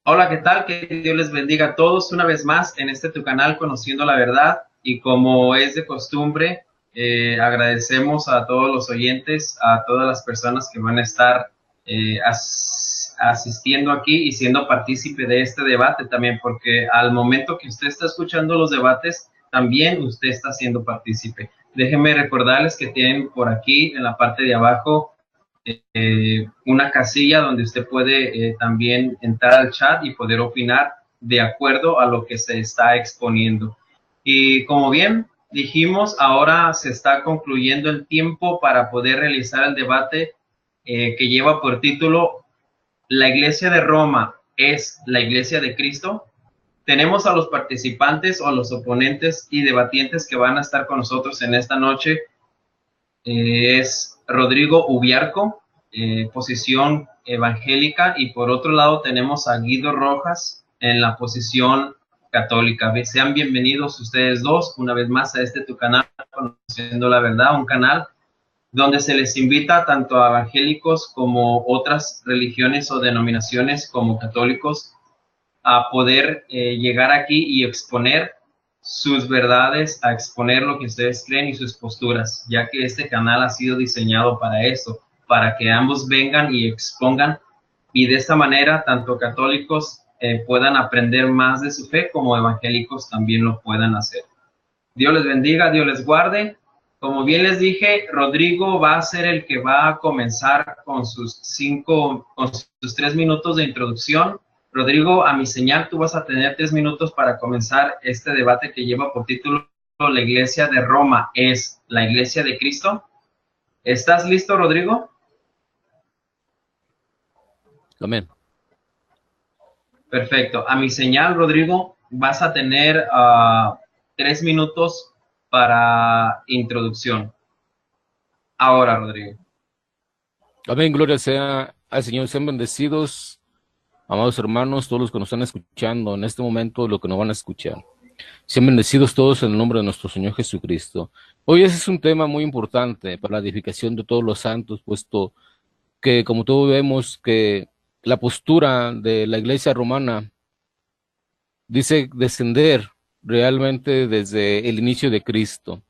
Hola, ¿qué tal? Que Dios les bendiga a todos una vez más en este tu canal Conociendo la Verdad. Y como es de costumbre, agradecemos a todos los oyentes, a todas las personas que van a estar asistiendo aquí y siendo partícipe de este debate también, porque al momento que usted está escuchando los debates, también usted está siendo partícipe. Déjenme recordarles que tienen por aquí en la parte de abajo una casilla donde usted puede también entrar al chat y poder opinar de acuerdo a lo que se está exponiendo. Y como bien dijimos, ahora se está concluyendo el tiempo para poder realizar el debate que lleva por título ¿La Iglesia de Roma es la Iglesia de Cristo? Tenemos a los participantes o a los oponentes y debatientes que van a estar con nosotros en esta noche. Es Rodrigo Ubiarco, posición evangélica, y por otro lado tenemos a Guido Rojas en la posición católica. Sean bienvenidos ustedes dos una vez más a este tu canal, Conociendo la Verdad, un canal donde se les invita tanto a evangélicos como otras religiones o denominaciones como católicos a poder llegar aquí y exponer sus verdades, a exponer lo que ustedes creen y sus posturas, ya que este canal ha sido diseñado para eso, para que ambos vengan y expongan, y de esta manera tanto católicos puedan aprender más de su fe como evangélicos también lo puedan hacer. Dios les bendiga, Dios les guarde. Como bien les dije, Rodrigo va a ser el que va a comenzar con con sus 3 minutos de introducción. Rodrigo, a mi señal, tú vas a tener 3 minutos para comenzar este debate que lleva por título La Iglesia de Roma es la Iglesia de Cristo. ¿Estás listo, Rodrigo? Amén. Perfecto. A mi señal, Rodrigo, vas a tener 3 minutos para introducción. Ahora, Rodrigo. Amén, gloria sea al Señor. Sean bendecidos, amados hermanos, todos los que nos están escuchando en este momento, los que nos van a escuchar. Sean bendecidos todos en el nombre de nuestro Señor Jesucristo. Hoy ese es un tema muy importante para la edificación de todos los santos, puesto que, como todos vemos, que la postura de la Iglesia romana dice descender realmente desde el inicio de Cristo.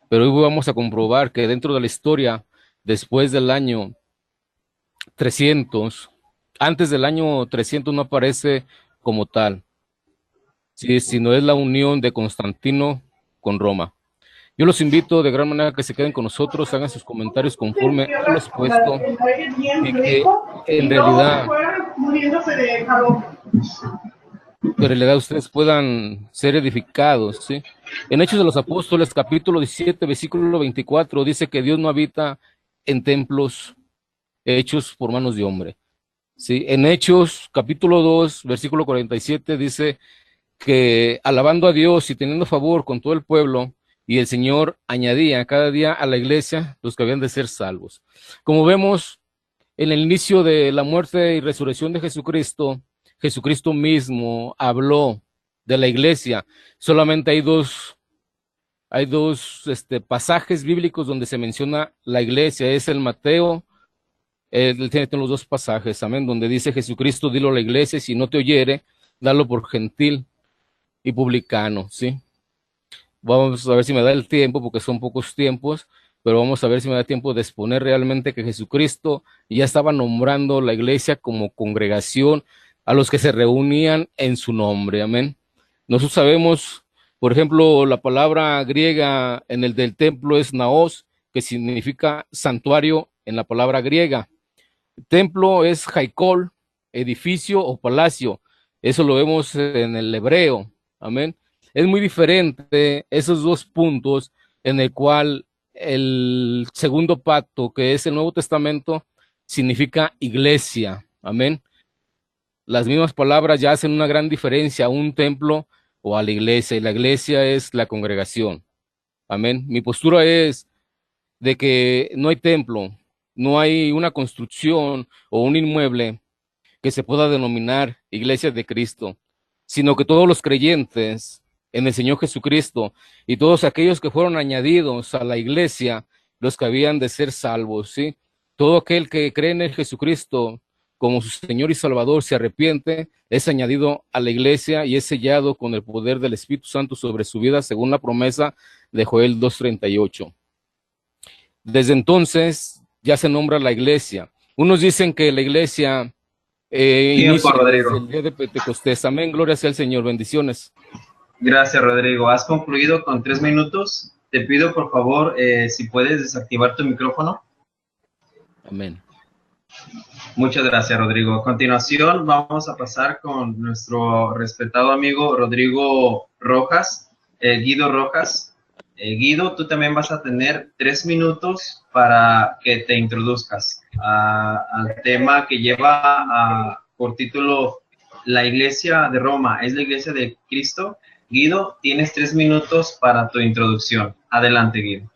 Pero hoy vamos a comprobar que dentro de la historia, después del año 300, antes del año 300 no aparece como tal, sí, sino es la unión de Constantino con Roma. Yo los invito de gran manera a que se queden con nosotros, hagan sus comentarios conforme a lo expuesto y que en realidad, ustedes puedan ser edificados, ¿sí? En Hechos de los Apóstoles, capítulo 17, versículo 24, dice que Dios no habita en templos hechos por manos de hombre. Sí, en Hechos, capítulo 2, versículo 47, dice que alabando a Dios y teniendo favor con todo el pueblo, y el Señor añadía cada día a la iglesia los que habían de ser salvos. Como vemos en el inicio de la muerte y resurrección de Jesucristo, Jesucristo mismo habló de la iglesia. Solamente hay dos pasajes bíblicos donde se menciona la iglesia, es el Mateo. Él tiene los dos pasajes, amén, donde dice Jesucristo, dilo a la iglesia, si no te oyere, dalo por gentil y publicano, ¿sí? Vamos a ver si me da el tiempo, porque son pocos tiempos, pero vamos a ver si me da tiempo de exponer realmente que Jesucristo ya estaba nombrando la iglesia como congregación a los que se reunían en su nombre, amén. Nosotros sabemos, por ejemplo, la palabra griega en el del templo es naos, que significa santuario en la palabra griega. Templo es Jaicol, edificio o palacio. Eso lo vemos en el hebreo. Amén. Es muy diferente esos dos puntos en el cual el segundo pacto, que es el Nuevo Testamento, significa iglesia. Amén. Las mismas palabras ya hacen una gran diferencia a un templo o a la iglesia, y la iglesia es la congregación. Amén. Mi postura es de que no hay templo, no hay una construcción o un inmueble que se pueda denominar iglesia de Cristo, sino que todos los creyentes en el Señor Jesucristo y todos aquellos que fueron añadidos a la iglesia, los que habían de ser salvos, ¿sí? Todo aquel que cree en el Jesucristo como su Señor y Salvador se arrepiente, es añadido a la iglesia y es sellado con el poder del Espíritu Santo sobre su vida, según la promesa de Joel 2:38. Desde entonces ya se nombra la iglesia. Unos dicen que la iglesia Tiempo, inicia desde Rodrigo. el día de Pentecostés. Amén, gloria sea al Señor, bendiciones. Gracias, Rodrigo. Has concluido con 3 minutos. Te pido, por favor, si puedes desactivar tu micrófono. Amén. Muchas gracias, Rodrigo. A continuación, vamos a pasar con nuestro respetado amigo Rodrigo Rojas, Guido Rojas. Guido, tú también vas a tener 3 minutos para que te introduzcas al tema que lleva por título La Iglesia de Roma, ¿es la Iglesia de Cristo? Guido, tienes 3 minutos para tu introducción. Adelante, Guido.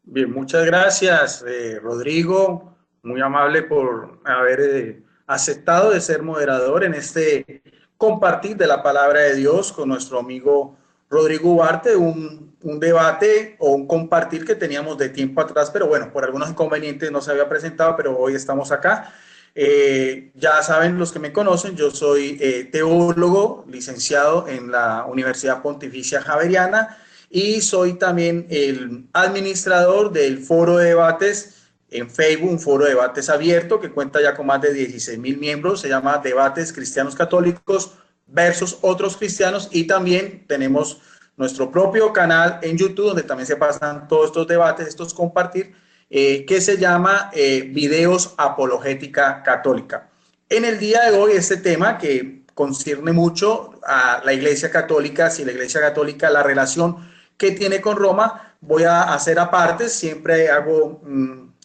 Bien, muchas gracias, Rodrigo. Muy amable por haber aceptado de ser moderador en este compartir de la palabra de Dios con nuestro amigo Rodrigo Ugarte, un debate o un compartir que teníamos de tiempo atrás, pero bueno, por algunos inconvenientes no se había presentado, pero hoy estamos acá. Ya saben los que me conocen, yo soy teólogo, licenciado en la Universidad Pontificia Javeriana, y soy también el administrador del foro de debates en Facebook, un foro de debates abierto que cuenta ya con más de 16,000 miembros, se llama Debates Cristianos Católicos versus Otros Cristianos, y también tenemos nuestro propio canal en YouTube donde también se pasan todos estos debates, estos compartir, que se llama Videos Apologética Católica. En el día de hoy este tema que concierne mucho a la Iglesia Católica, si la Iglesia Católica, la relación que tiene con Roma, voy a hacer apartes, siempre hago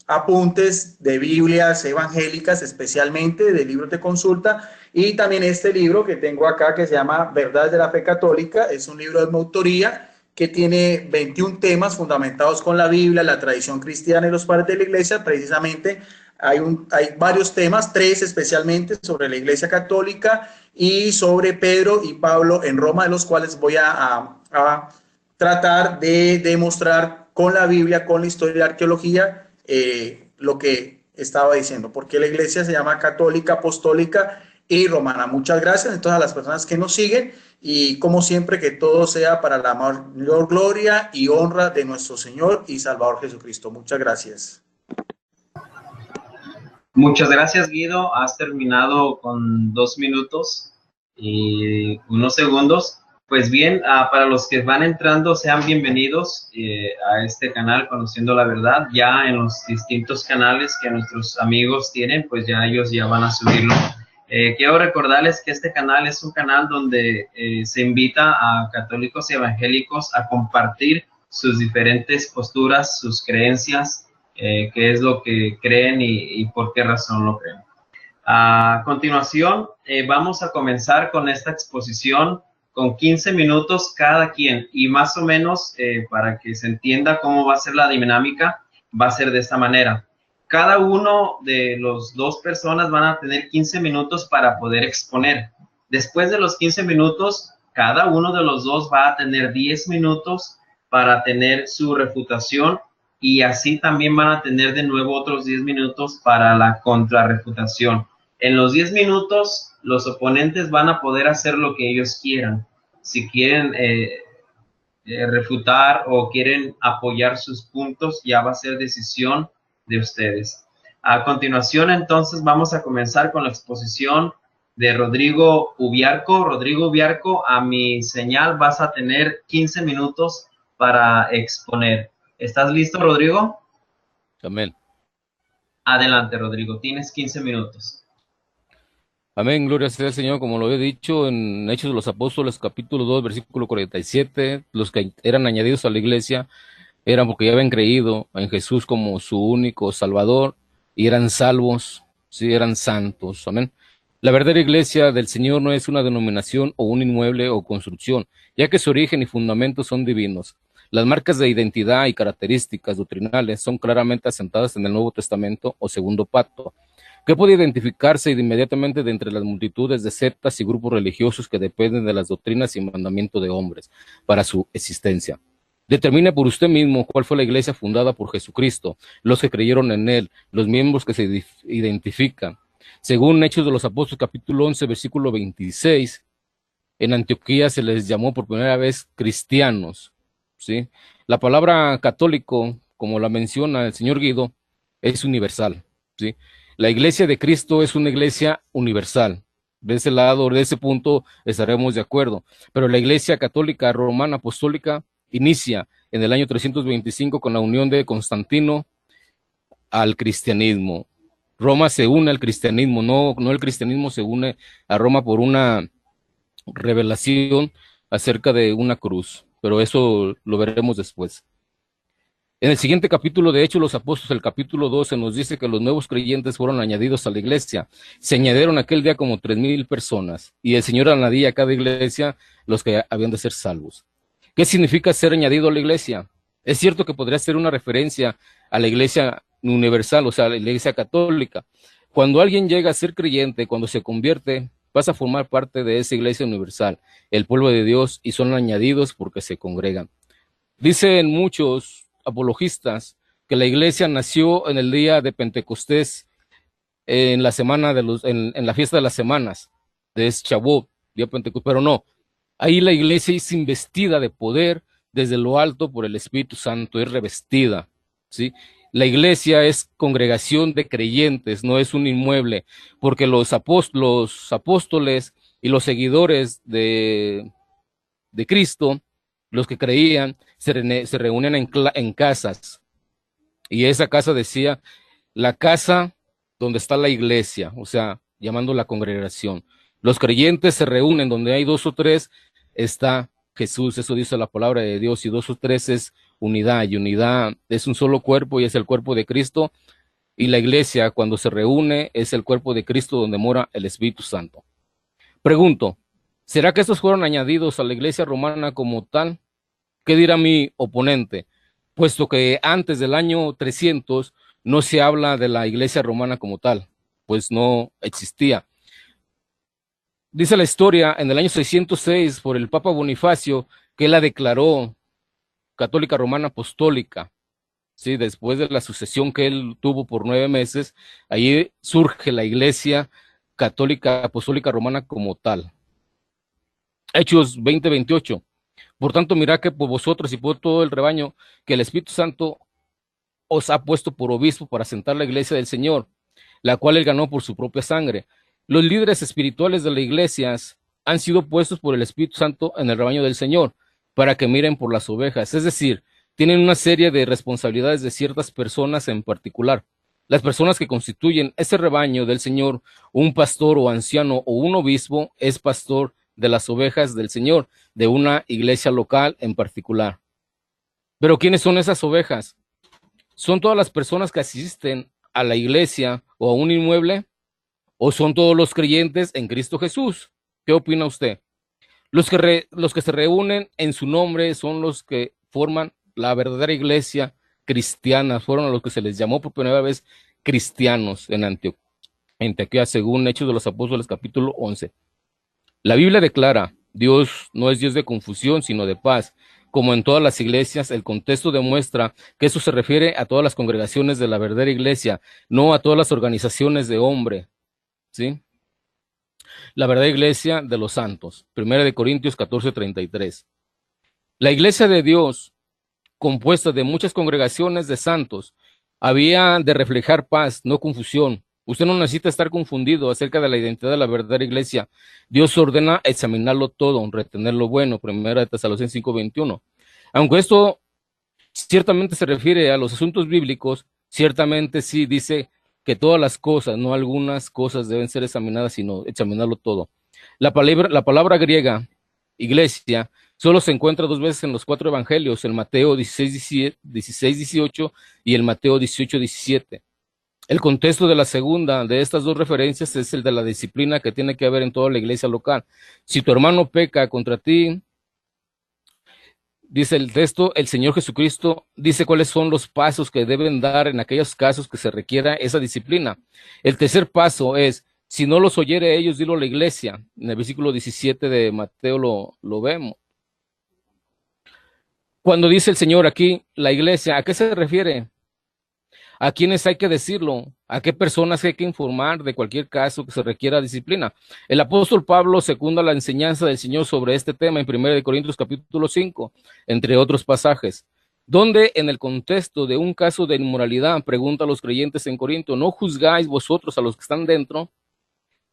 apuntes de Biblias evangélicas, especialmente de libros de consulta, y también este libro que tengo acá que se llama Verdades de la Fe Católica, es un libro de mi autoría que tiene 21 temas fundamentados con la Biblia, la tradición cristiana y los padres de la Iglesia. Precisamente hay varios temas, 3 especialmente sobre la Iglesia Católica y sobre Pedro y Pablo en Roma, de los cuales voy a tratar de demostrar con la Biblia, con la historia y la arqueología, lo que estaba diciendo, porque la iglesia se llama católica, apostólica y romana. Muchas gracias entonces a las personas que nos siguen, y como siempre que todo sea para la mayor gloria y honra de nuestro Señor y Salvador Jesucristo. Muchas gracias. Muchas gracias, Guido. Has terminado con 2 minutos y unos segundos. Pues bien, para los que van entrando, sean bienvenidos a este canal Conociendo la Verdad. Ya en los distintos canales que nuestros amigos tienen, pues ya ellos ya van a subirlo. Quiero recordarles que este canal es un canal donde se invita a católicos y evangélicos a compartir sus diferentes posturas, sus creencias, qué es lo que creen y por qué razón lo creen. A continuación, vamos a comenzar con esta exposición con 15 minutos cada quien, y más o menos para que se entienda cómo va a ser la dinámica, va a ser de esta manera. Cada uno de los 2 personas van a tener 15 minutos para poder exponer. Después de los 15 minutos, cada uno de los 2 va a tener 10 minutos para tener su refutación, y así también van a tener de nuevo otros 10 minutos para la contrarrefutación. En los 10 minutos, los oponentes van a poder hacer lo que ellos quieran. Si quieren refutar o quieren apoyar sus puntos, ya va a ser decisión de ustedes. A continuación, entonces, vamos a comenzar con la exposición de Rodrigo Ubiarco. Rodrigo Ubiarco, a mi señal vas a tener 15 minutos para exponer. ¿Estás listo, Rodrigo? Amén. Adelante, Rodrigo, tienes 15 minutos. Amén, gloria sea al Señor, como lo he dicho en Hechos de los Apóstoles, capítulo 2, versículo 47, los que eran añadidos a la iglesia eran porque ya habían creído en Jesús como su único Salvador y eran salvos, sí, eran santos, amén. La verdadera iglesia del Señor no es una denominación o un inmueble o construcción, ya que su origen y fundamentos son divinos. Las marcas de identidad y características doctrinales son claramente asentadas en el Nuevo Testamento o Segundo Pacto, que puede identificarse inmediatamente de entre las multitudes de sectas y grupos religiosos que dependen de las doctrinas y mandamientos de hombres para su existencia. Determine por usted mismo cuál fue la iglesia fundada por Jesucristo, los que creyeron en él, los miembros que se identifican. Según Hechos de los Apóstoles, capítulo 11, versículo 26, en Antioquía se les llamó por primera vez cristianos, ¿sí? La palabra católico, como la menciona el señor Guido, es universal, ¿sí? La iglesia de Cristo es una iglesia universal. De ese lado, de ese punto, estaremos de acuerdo. Pero la iglesia católica romana apostólica inicia en el año 325 con la unión de Constantino al cristianismo. Roma se une al cristianismo, no el cristianismo se une a Roma por una revelación acerca de una cruz, pero eso lo veremos después. En el siguiente capítulo de Hechos de los Apóstoles, el capítulo 12, nos dice que los nuevos creyentes fueron añadidos a la iglesia. Se añadieron aquel día como 3,000 personas, y el Señor añadía a cada iglesia los que habían de ser salvos. ¿Qué significa ser añadido a la iglesia? Es cierto que podría ser una referencia a la iglesia universal, o sea, a la iglesia católica. Cuando alguien llega a ser creyente, cuando se convierte, pasa a formar parte de esa iglesia universal, el pueblo de Dios, y son añadidos porque se congregan. Dicen muchos apologistas que la iglesia nació en el día de Pentecostés, en la semana en la fiesta de las semanas, de Shavuot, día Pentecostés, pero no. Ahí la iglesia es investida de poder desde lo alto por el Espíritu Santo, es revestida, ¿sí? La iglesia es congregación de creyentes, no es un inmueble, porque los apóstoles y los seguidores de Cristo, los que creían, se reunían en casas, y esa casa decía, la casa donde está la iglesia, o sea, llamando la congregación. Los creyentes se reúnen donde hay 2 o 3, está Jesús, eso dice la palabra de Dios, y 2 o 3 es unidad, y unidad es un solo cuerpo y es el cuerpo de Cristo, y la iglesia cuando se reúne es el cuerpo de Cristo donde mora el Espíritu Santo. Pregunto, ¿será que estos fueron añadidos a la iglesia romana como tal? ¿Qué dirá mi oponente? Puesto que antes del año 300 no se habla de la iglesia romana como tal, pues no existía. Dice la historia en el año 606 por el Papa Bonifacio que él la declaró católica romana apostólica. Sí, después de la sucesión que él tuvo por 9 meses, ahí surge la iglesia católica apostólica romana como tal. Hechos 20:28. Por tanto, mirad que por vosotros y por todo el rebaño que el Espíritu Santo os ha puesto por obispo para sentar la iglesia del Señor, la cual él ganó por su propia sangre. Los líderes espirituales de las iglesias han sido puestos por el Espíritu Santo en el rebaño del Señor para que miren por las ovejas, es decir, tienen una serie de responsabilidades de ciertas personas en particular. Las personas que constituyen ese rebaño del Señor, un pastor o anciano o un obispo, es pastor de las ovejas del Señor, de una iglesia local en particular. Pero ¿quiénes son esas ovejas? ¿Son todas las personas que asisten a la iglesia o a un inmueble? ¿O son todos los creyentes en Cristo Jesús? ¿Qué opina usted? Los que se reúnen en su nombre son los que forman la verdadera iglesia cristiana, fueron a los que se les llamó por primera vez cristianos en Antioquía, según Hechos de los Apóstoles, capítulo 11. La Biblia declara, Dios no es Dios de confusión, sino de paz. Como en todas las iglesias, el contexto demuestra que eso se refiere a todas las congregaciones de la verdadera iglesia, no a todas las organizaciones de hombre, ¿sí? La verdadera iglesia de los santos. 1 Corintios 14:33. La iglesia de Dios, compuesta de muchas congregaciones de santos, había de reflejar paz, no confusión. Usted no necesita estar confundido acerca de la identidad de la verdadera iglesia. Dios ordena examinarlo todo, retener lo bueno, 1 Tesalonicenses 5:21. Aunque esto ciertamente se refiere a los asuntos bíblicos, ciertamente sí dice que todas las cosas, no algunas cosas deben ser examinadas, sino examinarlo todo. La palabra griega, iglesia, solo se encuentra 2 veces en los 4 evangelios, el Mateo 16:18 y el Mateo 18:17. El contexto de la segunda de estas 2 referencias es el de la disciplina que tiene que haber en toda la iglesia local. Si tu hermano peca contra ti, dice el texto, el Señor Jesucristo dice cuáles son los pasos que deben dar en aquellos casos que se requiera esa disciplina. El tercer paso es, si no los oyere ellos, dilo a la iglesia. En el versículo 17 de Mateo lo vemos. Cuando dice el Señor aquí, la iglesia, ¿a qué se refiere? ¿A quiénes hay que decirlo? ¿A qué personas hay que informar de cualquier caso que se requiera disciplina? El apóstol Pablo secunda la enseñanza del Señor sobre este tema en 1 Corintios capítulo 5, entre otros pasajes, donde en el contexto de un caso de inmoralidad pregunta a los creyentes en Corinto, ¿no juzgáis vosotros a los que están dentro?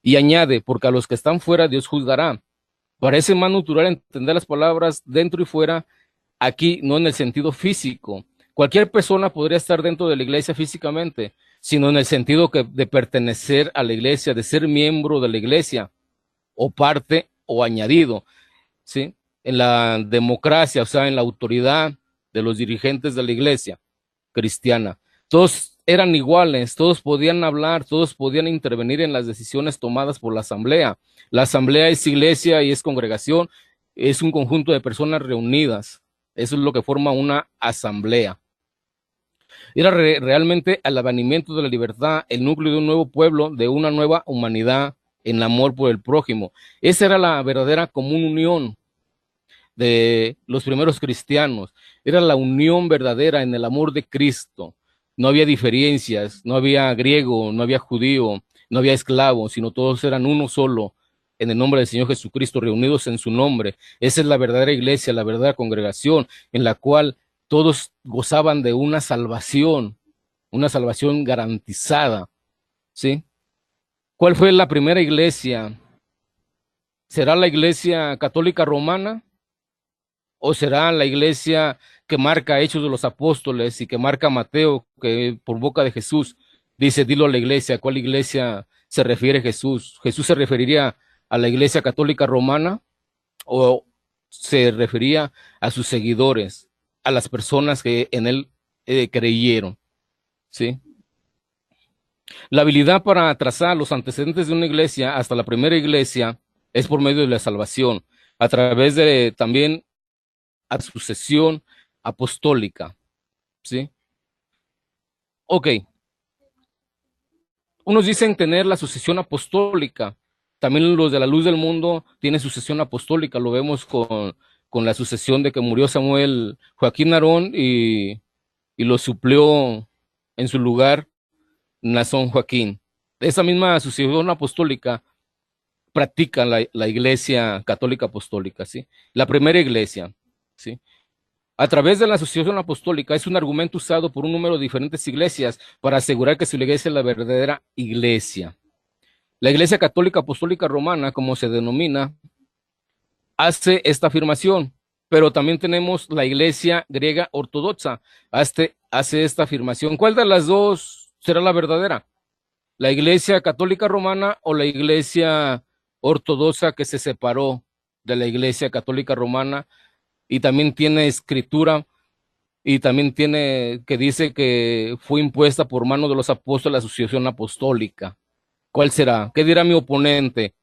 Y añade, porque a los que están fuera Dios juzgará. Parece más natural entender las palabras dentro y fuera, aquí no en el sentido físico. Cualquier persona podría estar dentro de la iglesia físicamente, sino en el sentido de pertenecer a la iglesia, de ser miembro de la iglesia, o parte o añadido, ¿sí? En la democracia, o sea, en la autoridad de los dirigentes de la iglesia cristiana. Todos eran iguales, todos podían hablar, todos podían intervenir en las decisiones tomadas por la asamblea. La asamblea es iglesia y es congregación, es un conjunto de personas reunidas. Eso es lo que forma una asamblea. Era realmente el advenimiento de la libertad, el núcleo de un nuevo pueblo, de una nueva humanidad en amor por el prójimo. Esa era la verdadera común unión de los primeros cristianos. Era la unión verdadera en el amor de Cristo. No había diferencias, no había griego, no había judío, no había esclavo, sino todos eran uno solo en el nombre del Señor Jesucristo, reunidos en su nombre. Esa es la verdadera iglesia, la verdadera congregación, en la cual todos gozaban de una salvación garantizada, ¿sí? ¿Cuál fue la primera iglesia? ¿Será la iglesia católica romana? ¿O será la iglesia que marca Hechos de los Apóstoles y que marca Mateo, que por boca de Jesús dice, dilo a la iglesia? ¿A cuál iglesia se refiere Jesús? ¿Jesús se referiría a la iglesia católica romana o se refería a sus seguidores, a las personas que en él creyeron? ¿Sí? La habilidad para trazar los antecedentes de una iglesia hasta la primera iglesia es por medio de la salvación, a través de también a sucesión apostólica, ¿sí? Ok. Unos dicen tener la sucesión apostólica. También los de la luz del mundo tienen sucesión apostólica. Lo vemos con la sucesión de que murió Samuel Joaquín Aarón y lo suplió en su lugar Nazón Joaquín. Esa misma sucesión apostólica practica la iglesia católica apostólica, ¿sí? La primera iglesia, ¿sí? A través de la asociación apostólica es un argumento usado por un número de diferentes iglesias para asegurar que su iglesia es la verdadera iglesia. La Iglesia Católica Apostólica Romana, como se denomina, hace esta afirmación, pero también tenemos la Iglesia Griega Ortodoxa, hace esta afirmación. ¿Cuál de las dos será la verdadera? ¿La Iglesia Católica Romana o la Iglesia Ortodoxa que se separó de la Iglesia Católica Romana y también tiene escritura y también tiene que dice que fue impuesta por mano de los apóstoles la sucesión apostólica? ¿Cuál será? ¿Qué dirá mi oponente?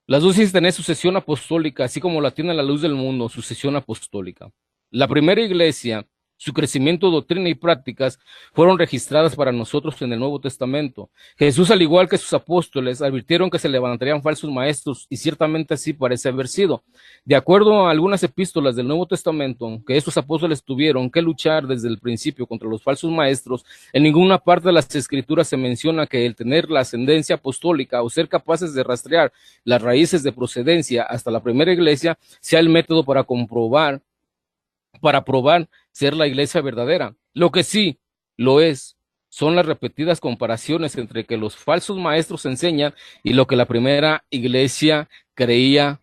Las dos dicen tener sucesión apostólica, así como la tiene la luz del mundo, sucesión apostólica. La primera iglesia, su crecimiento, doctrina y prácticas fueron registradas para nosotros en el Nuevo Testamento. Jesús, al igual que sus apóstoles, advirtieron que se levantarían falsos maestros y ciertamente así parece haber sido. De acuerdo a algunas epístolas del Nuevo Testamento, que estos apóstoles tuvieron que luchar desde el principio contra los falsos maestros, en ninguna parte de las Escrituras se menciona que el tener la ascendencia apostólica o ser capaces de rastrear las raíces de procedencia hasta la primera iglesia sea el método para probar ser la iglesia verdadera. Lo que sí lo es, son las repetidas comparaciones entre que los falsos maestros enseñan y lo que la primera iglesia creía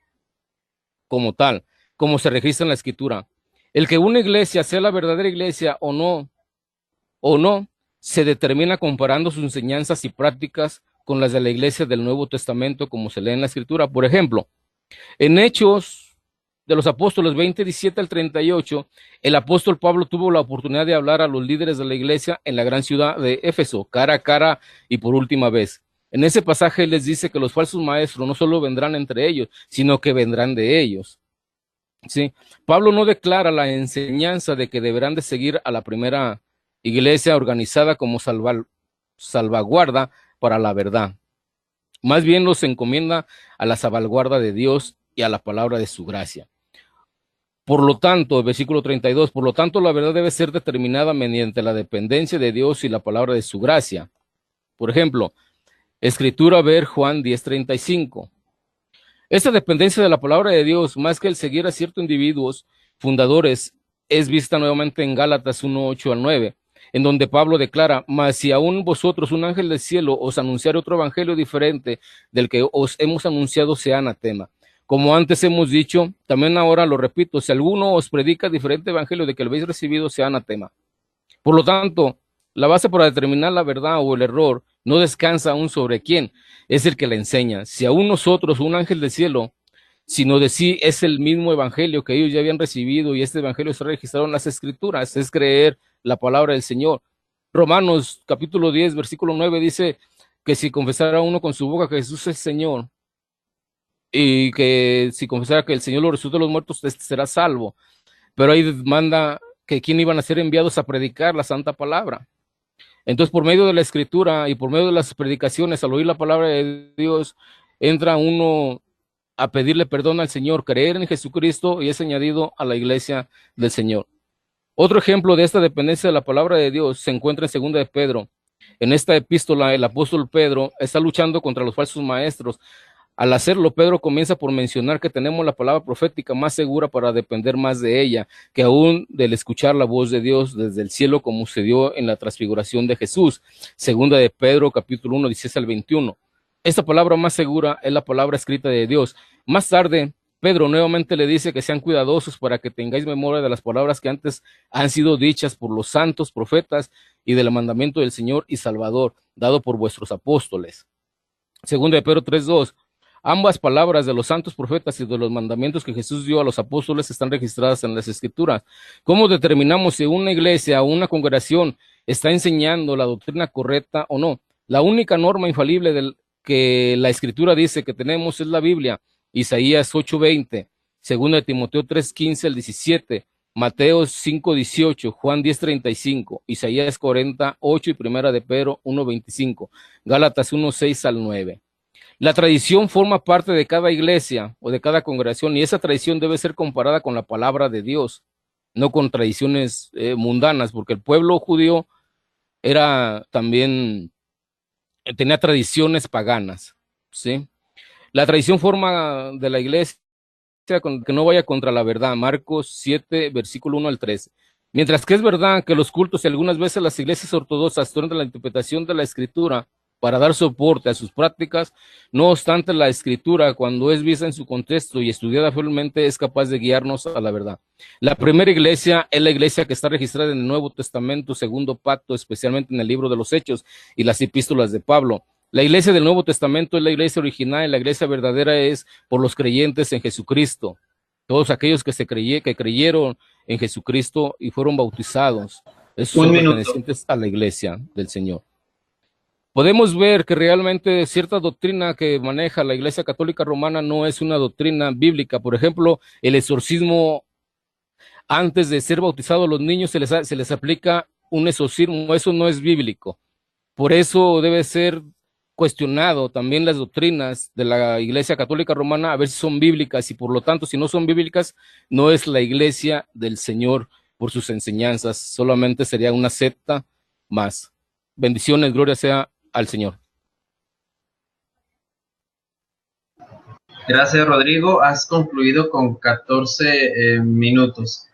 como tal, como se registra en la escritura. El que una iglesia sea la verdadera iglesia o no, se determina comparando sus enseñanzas y prácticas con las de la iglesia del Nuevo Testamento, como se lee en la escritura. Por ejemplo, en Hechos de los Apóstoles 20, 17 al 38, el apóstol Pablo tuvo la oportunidad de hablar a los líderes de la iglesia en la gran ciudad de Éfeso, cara a cara y por última vez. En ese pasaje les dice que los falsos maestros no solo vendrán entre ellos, sino que vendrán de ellos. ¿Sí? Pablo no declara la enseñanza de que deberán de seguir a la primera iglesia organizada como salvaguarda para la verdad. Más bien los encomienda a la salvaguarda de Dios y a la palabra de su gracia. Por lo tanto, versículo 32, por lo tanto la verdad debe ser determinada mediante la dependencia de Dios y la palabra de su gracia. Por ejemplo, Escritura, ver Juan 10:35. Esta dependencia de la palabra de Dios, más que el seguir a ciertos individuos fundadores, es vista nuevamente en Gálatas 1:8-9, en donde Pablo declara: mas si aún vosotros, un ángel del cielo, os anunciare otro evangelio diferente del que os hemos anunciado, sea anatema. Como antes hemos dicho, también ahora lo repito, si alguno os predica diferente evangelio de que lo habéis recibido, sea anatema. Por lo tanto, la base para determinar la verdad o el error no descansa aún sobre quién, es el que la enseña. Si aún nosotros, un ángel del cielo, sino de sí es el mismo evangelio que ellos ya habían recibido y este evangelio está registrado en las escrituras, es creer la palabra del Señor. Romanos capítulo 10, versículo 9 dice que si confesara uno con su boca que Jesús es Señor y que si confesara que el Señor lo resucitó de los muertos, este será salvo. Pero ahí manda que quién iban a ser enviados a predicar la santa palabra. Entonces, por medio de la escritura y por medio de las predicaciones, al oír la palabra de Dios, entra uno a pedirle perdón al Señor, creer en Jesucristo, y es añadido a la iglesia del Señor. Otro ejemplo de esta dependencia de la palabra de Dios se encuentra en 2 de Pedro. En esta epístola, el apóstol Pedro está luchando contra los falsos maestros. Al hacerlo, Pedro comienza por mencionar que tenemos la palabra profética más segura para depender más de ella, que aún del escuchar la voz de Dios desde el cielo, como sucedió en la transfiguración de Jesús. 2 de Pedro, capítulo 1, 16-21. Esta palabra más segura es la palabra escrita de Dios. Más tarde, Pedro nuevamente le dice que sean cuidadosos para que tengáis memoria de las palabras que antes han sido dichas por los santos profetas y del mandamiento del Señor y Salvador, dado por vuestros apóstoles. 2 de Pedro 3:2. Ambas palabras de los santos profetas y de los mandamientos que Jesús dio a los apóstoles están registradas en las Escrituras. ¿Cómo determinamos si una iglesia o una congregación está enseñando la doctrina correcta o no? La única norma infalible que la Escritura dice que tenemos es la Biblia. Isaías 8:20, 2 de Timoteo 3:15-17, Mateo 5:18, Juan 10:35, Isaías 40:8 y 1 de Pedro 1:25, Gálatas 1:6-9. La tradición forma parte de cada iglesia o de cada congregación y esa tradición debe ser comparada con la palabra de Dios, no con tradiciones mundanas, porque el pueblo judío era también, tenía tradiciones paganas, ¿sí? La tradición forma de la iglesia que no vaya contra la verdad, Marcos 7, versículo 1-13. Mientras que es verdad que los cultos y algunas veces las iglesias ortodoxas toman la interpretación de la escritura para dar soporte a sus prácticas, no obstante la escritura, cuando es vista en su contexto y estudiada fielmente, es capaz de guiarnos a la verdad. La primera iglesia es la iglesia que está registrada en el Nuevo Testamento, segundo pacto, especialmente en el libro de los Hechos y las epístolas de Pablo. La iglesia del Nuevo Testamento es la iglesia original y la iglesia verdadera es por los creyentes en Jesucristo. Todos aquellos que creyeron en Jesucristo y fueron bautizados, esos son pertenecientes a la iglesia del Señor. Podemos ver que realmente cierta doctrina que maneja la Iglesia Católica Romana no es una doctrina bíblica. Por ejemplo, el exorcismo, antes de ser bautizados los niños se les aplica un exorcismo, eso no es bíblico. Por eso debe ser cuestionado también las doctrinas de la Iglesia Católica Romana, a ver si son bíblicas, y por lo tanto, si no son bíblicas, no es la Iglesia del Señor por sus enseñanzas, solamente sería una secta más. Bendiciones, gloria sea al Señor. Gracias, Rodrigo. Has concluido con 14 minutos.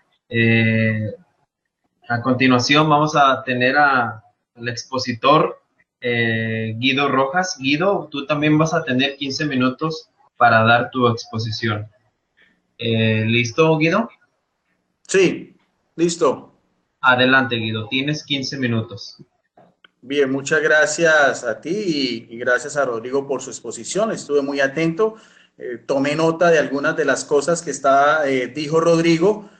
A continuación vamos a tener al expositor Guido Rojas. Guido, tú también vas a tener 15 minutos para dar tu exposición. ¿Listo, Guido? Sí, listo. Adelante, Guido. Tienes 15 minutos. Bien, muchas gracias a ti y gracias a Rodrigo por su exposición. Estuve muy atento, tomé nota de algunas de las cosas que dijo Rodrigo.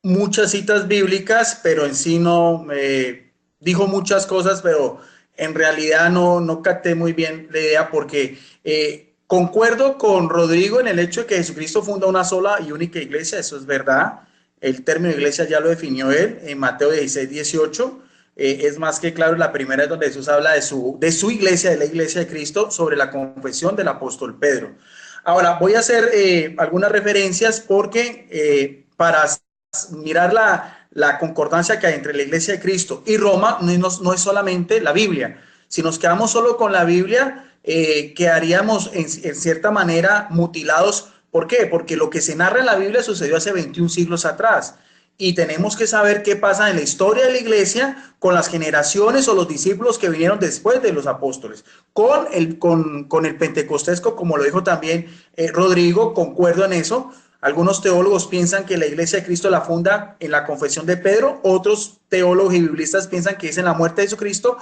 Muchas citas bíblicas, pero en sí no dijo muchas cosas, pero en realidad no capté muy bien la idea porque concuerdo con Rodrigo en el hecho de que Jesucristo funda una sola y única iglesia, eso es verdad. El término iglesia ya lo definió él en Mateo 16:18. Es más que claro, la primera es donde Jesús habla de su iglesia, de la iglesia de Cristo, sobre la confesión del apóstol Pedro. Ahora, voy a hacer algunas referencias porque para mirar la concordancia que hay entre la Iglesia de Cristo y Roma, no es solamente la Biblia. Si nos quedamos solo con la Biblia, quedaríamos en cierta manera mutilados. ¿Por qué? Porque lo que se narra en la Biblia sucedió hace 21 siglos atrás. Y tenemos que saber qué pasa en la historia de la iglesia con las generaciones o los discípulos que vinieron después de los apóstoles. Con el pentecostesco, como lo dijo también Rodrigo, concuerdo en eso. Algunos teólogos piensan que la iglesia de Cristo la funda en la confesión de Pedro, otros teólogos y biblistas piensan que es en la muerte de Jesucristo,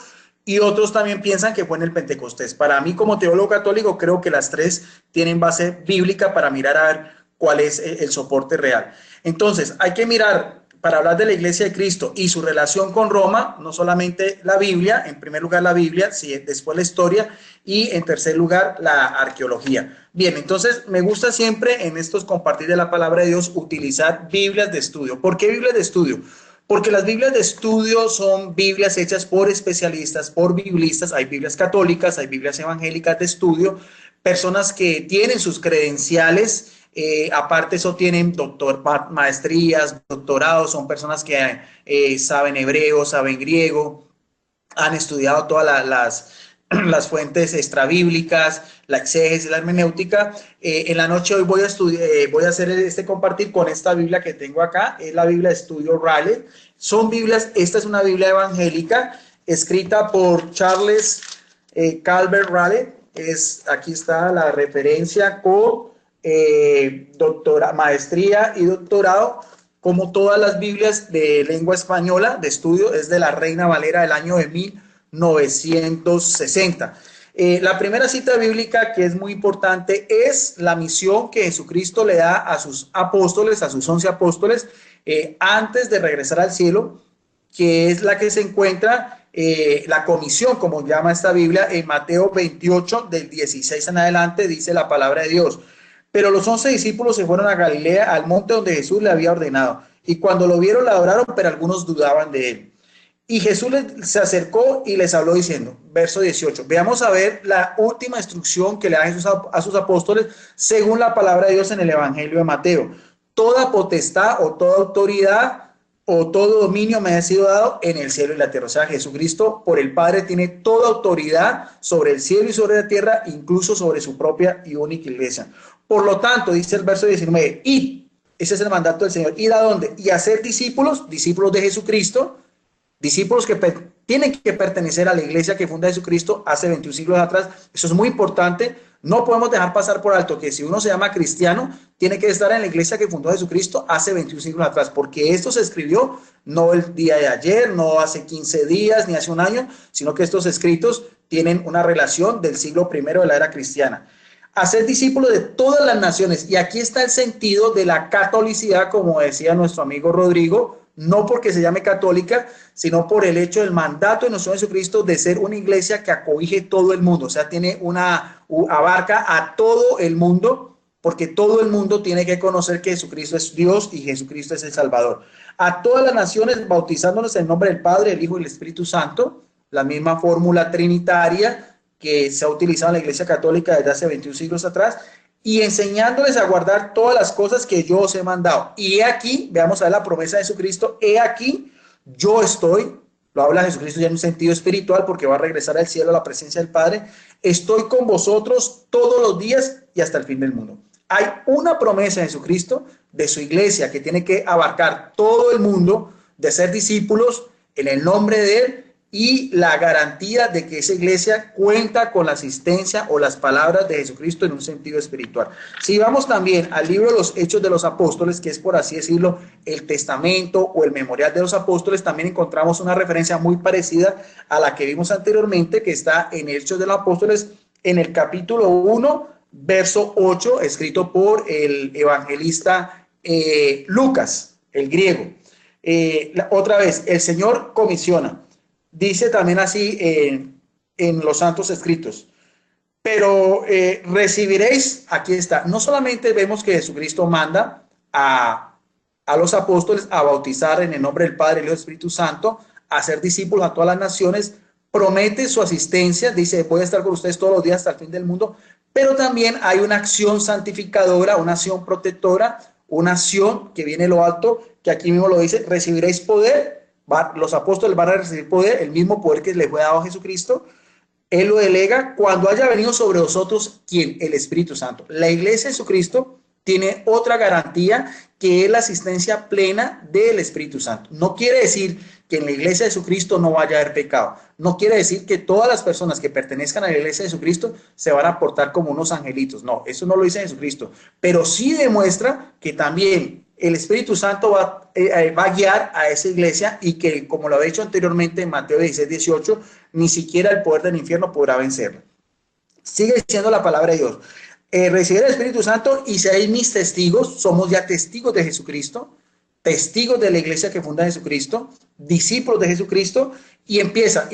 y otros también piensan que fue en el Pentecostés. Para mí, como teólogo católico, creo que las tres tienen base bíblica para mirar a ver cuál es el soporte real. Entonces, hay que mirar, para hablar de la Iglesia de Cristo y su relación con Roma, no solamente la Biblia, en primer lugar la Biblia, después la historia y en tercer lugar la arqueología. Bien, entonces me gusta siempre en estos compartir de la palabra de Dios utilizar Biblias de estudio. ¿Por qué Biblias de estudio? Porque las Biblias de estudio son Biblias hechas por especialistas, por biblistas. Hay Biblias católicas, hay Biblias evangélicas de estudio, personas que tienen sus credenciales. Aparte eso tienen maestrías, doctorados, son personas que saben hebreo, saben griego, han estudiado todas las fuentes extrabíblicas, la exégesis, la hermenéutica. En la noche hoy voy a hacer este compartir con esta Biblia que tengo acá, es la Biblia de Estudio Raleigh. Son Biblias, esta es una Biblia evangélica escrita por Charles Calvert Raleigh. Aquí está la referencia con maestría y doctorado, como todas las Biblias de lengua española de estudio, es de la Reina Valera del año de 1960. La primera cita bíblica que es muy importante es la misión que Jesucristo le da a sus apóstoles, a sus 11 apóstoles, antes de regresar al cielo, que es la que se encuentra la comisión, como llama esta Biblia, en Mateo 28, del 16 en adelante, dice la palabra de Dios. Pero los 11 discípulos se fueron a Galilea, al monte donde Jesús le había ordenado. Y cuando lo vieron, le adoraron, pero algunos dudaban de él. Y Jesús se acercó y les habló diciendo, verso 18, veamos a ver la última instrucción que le da Jesús a sus apóstoles según la palabra de Dios en el Evangelio de Mateo. Toda potestad o toda autoridad o todo dominio me ha sido dado en el cielo y la tierra. O sea, Jesucristo por el Padre tiene toda autoridad sobre el cielo y sobre la tierra, incluso sobre su propia y única iglesia. Por lo tanto, dice el verso 19, id, ese es el mandato del Señor, ¿id a dónde? Y hacer discípulos, discípulos de Jesucristo, discípulos que tienen que pertenecer a la iglesia que funda Jesucristo hace 21 siglos atrás. Eso es muy importante. No podemos dejar pasar por alto que si uno se llama cristiano, tiene que estar en la iglesia que fundó Jesucristo hace 21 siglos atrás, porque esto se escribió no el día de ayer, no hace 15 días, ni hace un año, sino que estos escritos tienen una relación del siglo I de la era cristiana. Hacer discípulos de todas las naciones. Y aquí está el sentido de la catolicidad, como decía nuestro amigo Rodrigo, no porque se llame católica, sino por el hecho del mandato de nuestro Jesucristo de ser una iglesia que acobije todo el mundo. O sea, abarca a todo el mundo, porque todo el mundo tiene que conocer que Jesucristo es Dios y Jesucristo es el Salvador. A todas las naciones, bautizándonos en el nombre del Padre, del Hijo y del Espíritu Santo, la misma fórmula trinitaria que se ha utilizado en la Iglesia Católica desde hace 21 siglos atrás, y enseñándoles a guardar todas las cosas que yo os he mandado. Y he aquí, veamos a ver la promesa de Jesucristo, he aquí, yo estoy, lo habla Jesucristo ya en un sentido espiritual porque va a regresar al cielo a la presencia del Padre, estoy con vosotros todos los días y hasta el fin del mundo. Hay una promesa de Jesucristo, de su iglesia, que tiene que abarcar todo el mundo, de ser discípulos en el nombre de Él, y la garantía de que esa iglesia cuenta con la asistencia o las palabras de Jesucristo en un sentido espiritual. Si vamos también al libro de los Hechos de los Apóstoles, que es por así decirlo el testamento o el memorial de los apóstoles, también encontramos una referencia muy parecida a la que vimos anteriormente, que está en Hechos de los Apóstoles en el capítulo 1, verso 8, escrito por el evangelista Lucas, el griego. Otra vez, el Señor comisiona. Dice también así en los santos escritos, pero recibiréis, aquí está, no solamente vemos que Jesucristo manda a los apóstoles a bautizar en el nombre del Padre, el Hijo y el Espíritu Santo, a ser discípulos a todas las naciones, promete su asistencia, dice, voy a estar con ustedes todos los días hasta el fin del mundo, pero también hay una acción santificadora, una acción protectora, una acción que viene de lo alto, que aquí mismo lo dice, recibiréis poder, los apóstoles van a recibir poder, el mismo poder que les fue dado a Jesucristo. Él lo delega cuando haya venido sobre vosotros, ¿quién? El Espíritu Santo. La iglesia de Jesucristo tiene otra garantía, que es la asistencia plena del Espíritu Santo. No quiere decir que en la iglesia de Jesucristo no vaya a haber pecado. No quiere decir que todas las personas que pertenezcan a la iglesia de Jesucristo se van a portar como unos angelitos. No, eso no lo dice Jesucristo. Pero sí demuestra que también el Espíritu Santo va a guiar a esa iglesia, y que, como lo he dicho anteriormente en Mateo 16, 18, ni siquiera el poder del infierno podrá vencerlo. Sigue diciendo la palabra de Dios. Recibir el Espíritu Santo y seréis mis testigos. Somos ya testigos de Jesucristo, testigos de la iglesia que funda Jesucristo, discípulos de Jesucristo, y empieza,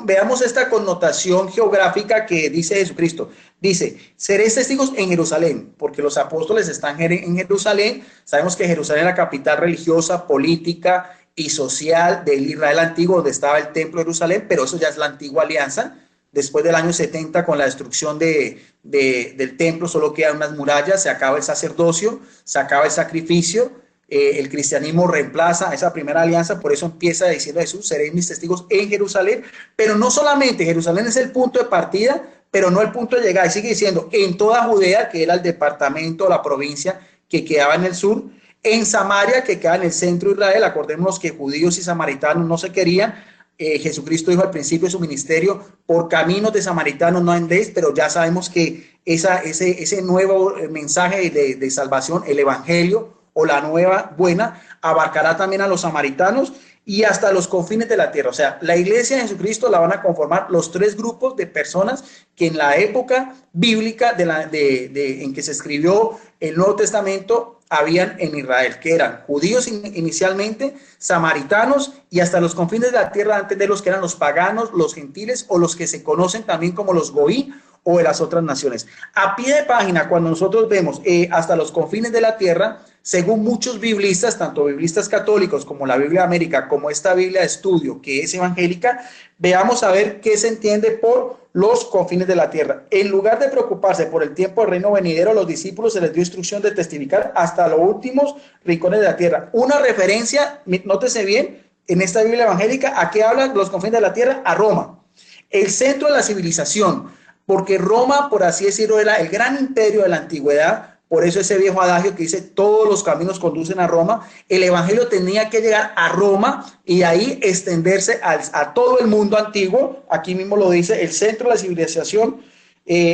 veamos esta connotación geográfica que dice Jesucristo. Dice, seréis testigos en Jerusalén, porque los apóstoles están en Jerusalén. Sabemos que Jerusalén es la capital religiosa, política y social del Israel antiguo, donde estaba el templo de Jerusalén, pero eso ya es la antigua alianza. Después del año 70, con la destrucción del templo, solo quedan unas murallas, se acaba el sacerdocio, se acaba el sacrificio. El cristianismo reemplaza esa primera alianza, por eso empieza diciendo Jesús, seréis mis testigos en Jerusalén, pero no solamente, Jerusalén es el punto de partida, pero no el punto de llegada, y sigue diciendo, en toda Judea, que era el departamento, la provincia que quedaba en el sur, en Samaria, que queda en el centro de Israel. Acordémonos que judíos y samaritanos no se querían. Jesucristo dijo al principio de su ministerio, por caminos de samaritanos no andéis, pero ya sabemos que ese nuevo mensaje de salvación, el evangelio, o la nueva buena, abarcará también a los samaritanos y hasta los confines de la tierra. O sea, la iglesia de Jesucristo la van a conformar los tres grupos de personas que en la época bíblica en que se escribió el Nuevo Testamento habían en Israel, que eran judíos inicialmente, samaritanos y hasta los confines de la tierra, antes de los que eran los paganos, los gentiles, o los que se conocen también como los goí, o de las otras naciones. A pie de página, cuando nosotros vemos hasta los confines de la tierra, según muchos biblistas, tanto biblistas católicos como la Biblia de América, como esta Biblia de estudio que es evangélica, veamos a ver qué se entiende por los confines de la tierra. En lugar de preocuparse por el tiempo del reino venidero, a los discípulos se les dio instrucción de testificar hasta los últimos rincones de la tierra. Una referencia, nótese bien, en esta Biblia evangélica, ¿a qué hablan los confines de la tierra? A Roma, el centro de la civilización. Porque Roma, por así decirlo, era el gran imperio de la antigüedad. Por eso ese viejo adagio que dice todos los caminos conducen a Roma. El evangelio tenía que llegar a Roma y ahí extenderse a todo el mundo antiguo. Aquí mismo lo dice, el centro de la civilización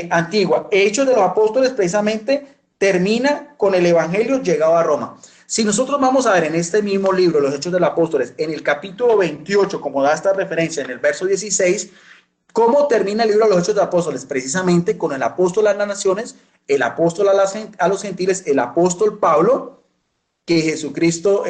antigua. Hechos de los Apóstoles precisamente termina con el evangelio llegado a Roma. Si nosotros vamos a ver en este mismo libro, los Hechos de los Apóstoles, en el capítulo 28, como da esta referencia en el verso 16, ¿cómo termina el libro de los Hechos de los Apóstoles? Precisamente con el apóstol a las naciones, el apóstol a los gentiles, el apóstol Pablo, que Jesucristo,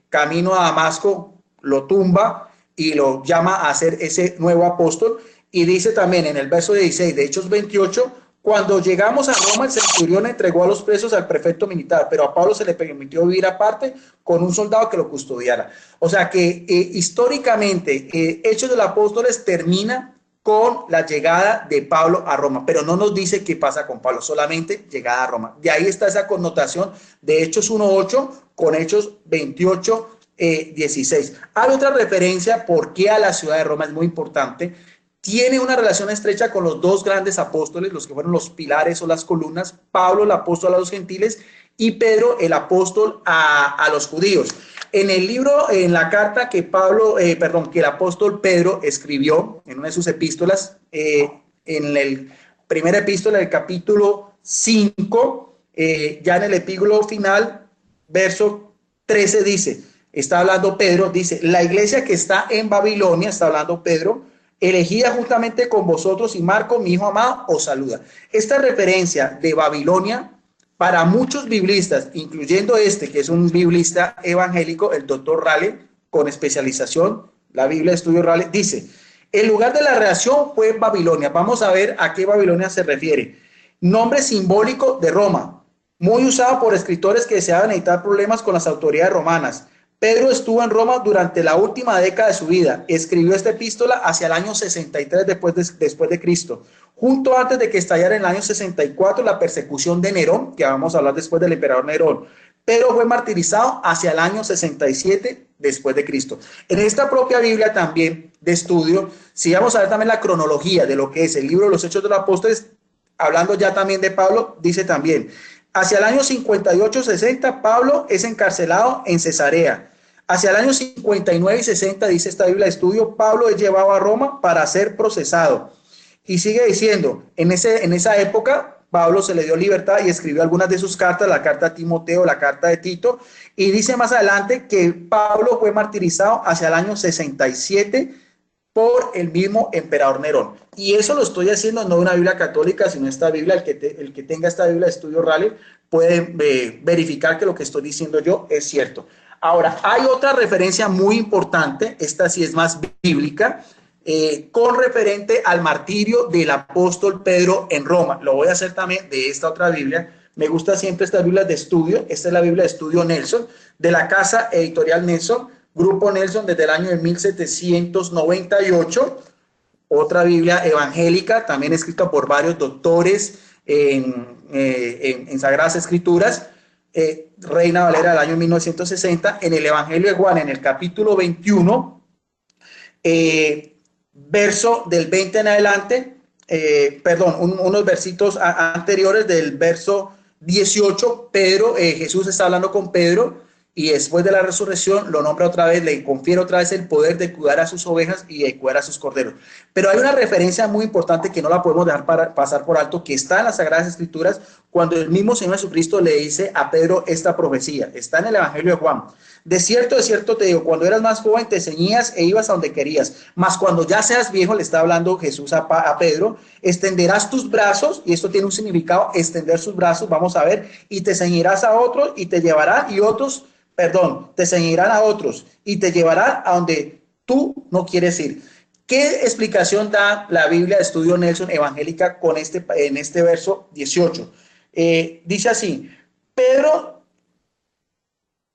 camino a Damasco, lo tumba y lo llama a ser ese nuevo apóstol. Y dice también en el verso 16 de Hechos 28, cuando llegamos a Roma, el centurión entregó a los presos al prefecto militar, pero a Pablo se le permitió vivir aparte con un soldado que lo custodiara. O sea que históricamente, Hechos de los Apóstoles termina con la llegada de Pablo a Roma, pero no nos dice qué pasa con Pablo, solamente llegada a Roma. De ahí está esa connotación de Hechos 1:8 con Hechos 28:16. Hay otra referencia por qué a la ciudad de Roma es muy importante. Tiene una relación estrecha con los dos grandes apóstoles, los que fueron los pilares o las columnas, Pablo el apóstol a los gentiles y Pedro el apóstol a los judíos. En el libro, en la carta que que el apóstol Pedro escribió en una de sus epístolas, en el primer epístola del capítulo 5, ya en el epílogo final, verso 13 dice, está hablando Pedro, dice, la iglesia que está en Babilonia, está hablando Pedro, elegida juntamente con vosotros, y Marco, mi hijo amado, os saluda. Esta referencia de Babilonia, para muchos biblistas, incluyendo este, que es un biblista evangélico, el doctor Rale, con especialización, la Biblia de Estudio Rale, dice, el lugar de la reacción fue Babilonia. Vamos a ver a qué Babilonia se refiere. Nombre simbólico de Roma, muy usado por escritores que deseaban evitar problemas con las autoridades romanas. Pedro estuvo en Roma durante la última década de su vida. Escribió esta epístola hacia el año 63 después de Cristo, junto antes de que estallara en el año 64 la persecución de Nerón, que vamos a hablar después del emperador Nerón. Pedro fue martirizado hacia el año 67 después de Cristo. En esta propia Biblia también de estudio, si vamos a ver también la cronología de lo que es el libro de los Hechos de los Apóstoles, hablando ya también de Pablo, dice también, hacia el año 58-60, Pablo es encarcelado en Cesarea. Hacia el año 59 y 60, dice esta Biblia de estudio, Pablo es llevado a Roma para ser procesado. Y sigue diciendo, en esa época, Pablo se le dio libertad y escribió algunas de sus cartas, la carta a Timoteo, la carta de Tito, y dice más adelante que Pablo fue martirizado hacia el año 67 por el mismo emperador Nerón. Y eso lo estoy haciendo no de una Biblia católica, sino esta Biblia, el que tenga esta Biblia de estudio Raleigh puede verificar que lo que estoy diciendo yo es cierto. Ahora, hay otra referencia muy importante, esta sí es más bíblica, con referente al martirio del apóstol Pedro en Roma. Lo voy a hacer también de esta otra Biblia. Me gusta siempre estas Biblias de estudio. Esta es la Biblia de estudio Nelson, de la casa editorial Nelson, Grupo Nelson desde el año de 1798. Otra Biblia evangélica, también escrita por varios doctores en Sagradas Escrituras. Reina Valera del año 1960. En el Evangelio de Juan, en el capítulo 21, verso del 20 en adelante, unos versitos anteriores del verso 18, Jesús está hablando con Pedro y después de la resurrección lo nombra otra vez, le confiere otra vez el poder de cuidar a sus ovejas y de cuidar a sus corderos. Pero hay una referencia muy importante que no la podemos dejar pasar por alto, que está en las Sagradas Escrituras, cuando el mismo Señor Jesucristo le dice a Pedro esta profecía. Está en el Evangelio de Juan. De cierto te digo, cuando eras más joven te ceñías e ibas a donde querías, mas cuando ya seas viejo, le está hablando Jesús a Pedro, extenderás tus brazos, y esto tiene un significado, extender sus brazos, vamos a ver, y te ceñirás a otros y te llevarán, te ceñirán a otros y te llevarán a donde tú no quieres ir. ¿Qué explicación da la Biblia de estudio Nelson evangélica en este verso 18? Dice así, Pedro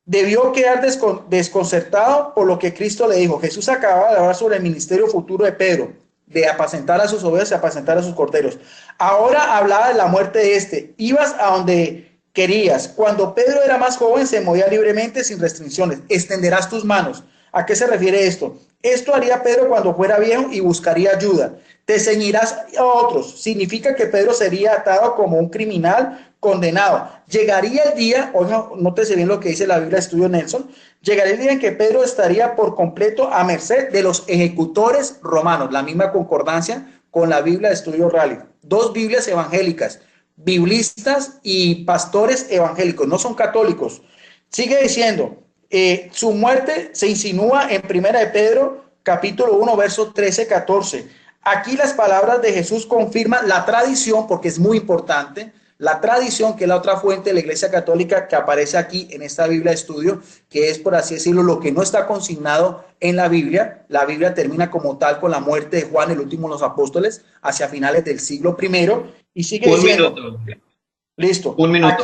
debió quedar desconcertado por lo que Cristo le dijo. Jesús acababa de hablar sobre el ministerio futuro de Pedro, de apacentar a sus ovejas y apacentar a sus corderos. Ahora hablaba de la muerte de este. Ibas a donde querías. Cuando Pedro era más joven, se movía libremente sin restricciones. Extenderás tus manos. ¿A qué se refiere esto? Esto haría Pedro cuando fuera viejo y buscaría ayuda. Te ceñirás a otros. Significa que Pedro sería atado como un criminal condenado. Llegaría el día, oiga, nótese bien lo que dice la Biblia de estudio Nelson, llegaría el día en que Pedro estaría por completo a merced de los ejecutores romanos. La misma concordancia con la Biblia de estudio Raleigh. Dos Biblias evangélicas, biblistas y pastores evangélicos, no son católicos. Sigue diciendo, su muerte se insinúa en Primera de Pedro, capítulo 1, verso 13-14. Aquí las palabras de Jesús confirman la tradición, porque es muy importante, la tradición, que es la otra fuente de la Iglesia Católica que aparece aquí en esta Biblia de estudio, que es, por así decirlo, lo que no está consignado en la Biblia. La Biblia termina como tal con la muerte de Juan, el último de los apóstoles, hacia finales del siglo I, y sigue diciendo... Listo. Un minuto.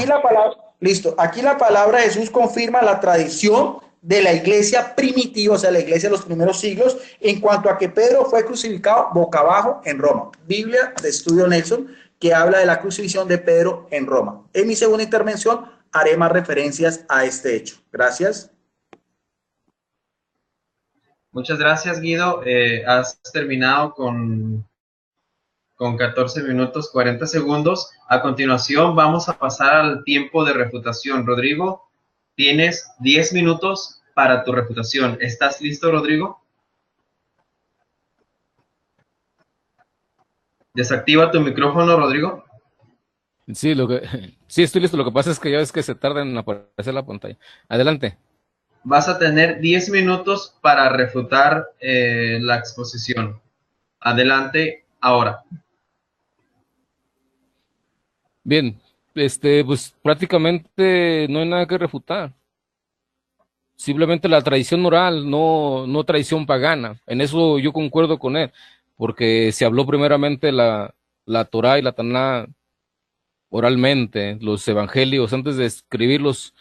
Aquí la palabra de Jesús confirma la tradición de la iglesia primitiva, o sea, la iglesia de los primeros siglos, en cuanto a que Pedro fue crucificado boca abajo en Roma. Biblia de estudio Nelson, que habla de la crucifixión de Pedro en Roma. En mi segunda intervención haré más referencias a este hecho. Gracias. Muchas gracias, Guido. Has terminado con 14 minutos 40 segundos. A continuación vamos a pasar al tiempo de refutación. Rodrigo, tienes 10 minutos para tu refutación. ¿Estás listo, Rodrigo? Desactiva tu micrófono, Rodrigo. Sí, sí, estoy listo. Lo que pasa es que ya ves que se tarda en aparecer la pantalla. Adelante. Vas a tener 10 minutos para refutar la exposición. Adelante, ahora. Bien, pues prácticamente no hay nada que refutar. Simplemente la tradición oral, no tradición pagana. En eso yo concuerdo con él, porque se habló primeramente la Torá y la Taná oralmente. Los evangelios, antes de escribirlos,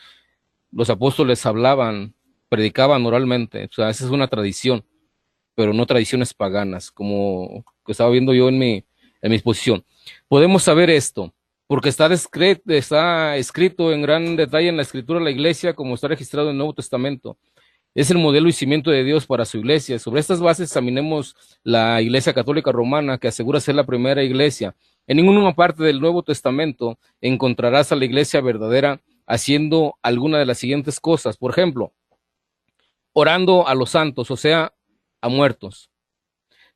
los apóstoles hablaban predicaban oralmente, o sea, esa es una tradición, pero no tradiciones paganas, como que estaba viendo yo en mi exposición. Podemos saber esto, porque está escrito en gran detalle en la escritura de la iglesia, como está registrado en el Nuevo Testamento. Es el modelo y cimiento de Dios para su iglesia. Sobre estas bases examinemos la Iglesia Católica Romana, que asegura ser la primera iglesia. En ninguna parte del Nuevo Testamento encontrarás a la iglesia verdadera haciendo alguna de las siguientes cosas. Por ejemplo, orando a los santos, o sea, a muertos.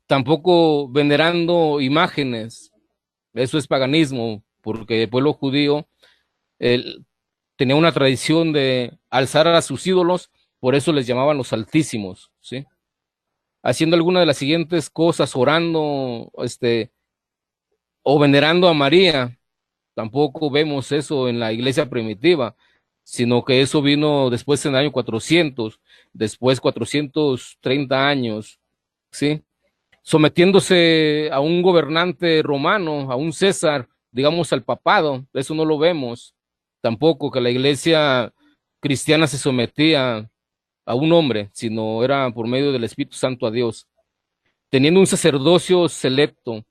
Tampoco venerando imágenes. Eso es paganismo, porque el pueblo judío tenía una tradición de alzar a sus ídolos, por eso les llamaban los altísimos, ¿sí? Haciendo alguna de las siguientes cosas, orando, o venerando a María. Tampoco vemos eso en la iglesia primitiva, sino que eso vino después en el año 400, después 430 años, ¿sí? Sometiéndose a un gobernante romano, a un César, digamos al papado, eso no lo vemos. Tampoco que la iglesia cristiana se sometía a un hombre, sino era por medio del Espíritu Santo a Dios. Teniendo un sacerdocio selecto,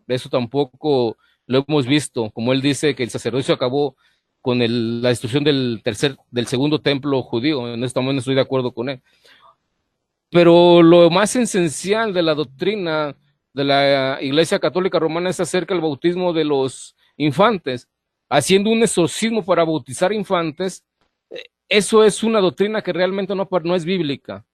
eso tampoco lo hemos visto, como él dice que el sacerdocio acabó con la destrucción del segundo templo judío. En esto también estoy de acuerdo con él. Pero lo más esencial de la doctrina de la Iglesia Católica Romana es acerca del bautismo de los infantes, haciendo un exorcismo para bautizar infantes. Eso es una doctrina que realmente no es bíblica.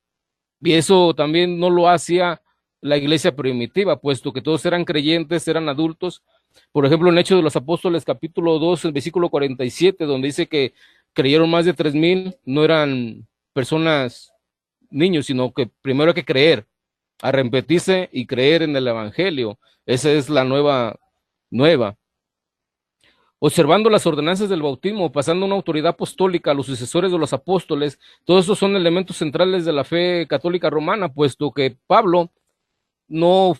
Y eso también no lo hacía la iglesia primitiva, puesto que todos eran creyentes, eran adultos. Por ejemplo, en Hechos de los Apóstoles, capítulo 2, el versículo 47, donde dice que creyeron más de 3,000, no eran personas, niños, sino que primero hay que creer, arrepentirse y creer en el Evangelio. Esa es la nueva. Observando las ordenanzas del bautismo, pasando una autoridad apostólica a los sucesores de los apóstoles, todos esos son elementos centrales de la fe católica romana, puesto que Pablo no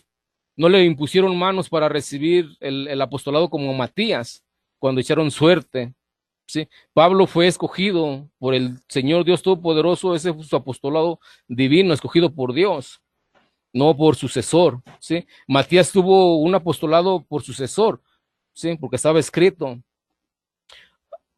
le impusieron manos para recibir el apostolado como Matías, cuando echaron suerte, ¿sí? Pablo fue escogido por el Señor Dios Todopoderoso, ese fue su apostolado divino, escogido por Dios, no por sucesor, ¿sí? Matías tuvo un apostolado por sucesor, ¿sí? Porque estaba escrito.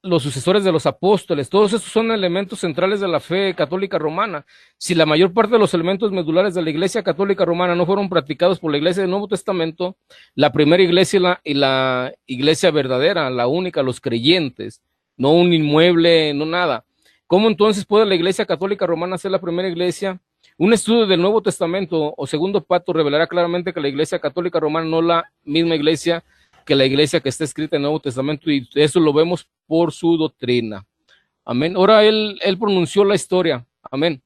Los sucesores de los apóstoles, todos estos son elementos centrales de la fe católica romana. Si la mayor parte de los elementos medulares de la iglesia católica romana no fueron practicados por la iglesia del Nuevo Testamento, la primera iglesia y la iglesia verdadera, la única, los creyentes, no un inmueble, no nada. ¿Cómo entonces puede la iglesia católica romana ser la primera iglesia? Un estudio del Nuevo Testamento o segundo pacto revelará claramente que la iglesia católica romana no es la misma iglesia que la iglesia que está escrita en el Nuevo Testamento, y eso lo vemos por su doctrina. Amén. Ahora él pronunció la historia. Amén.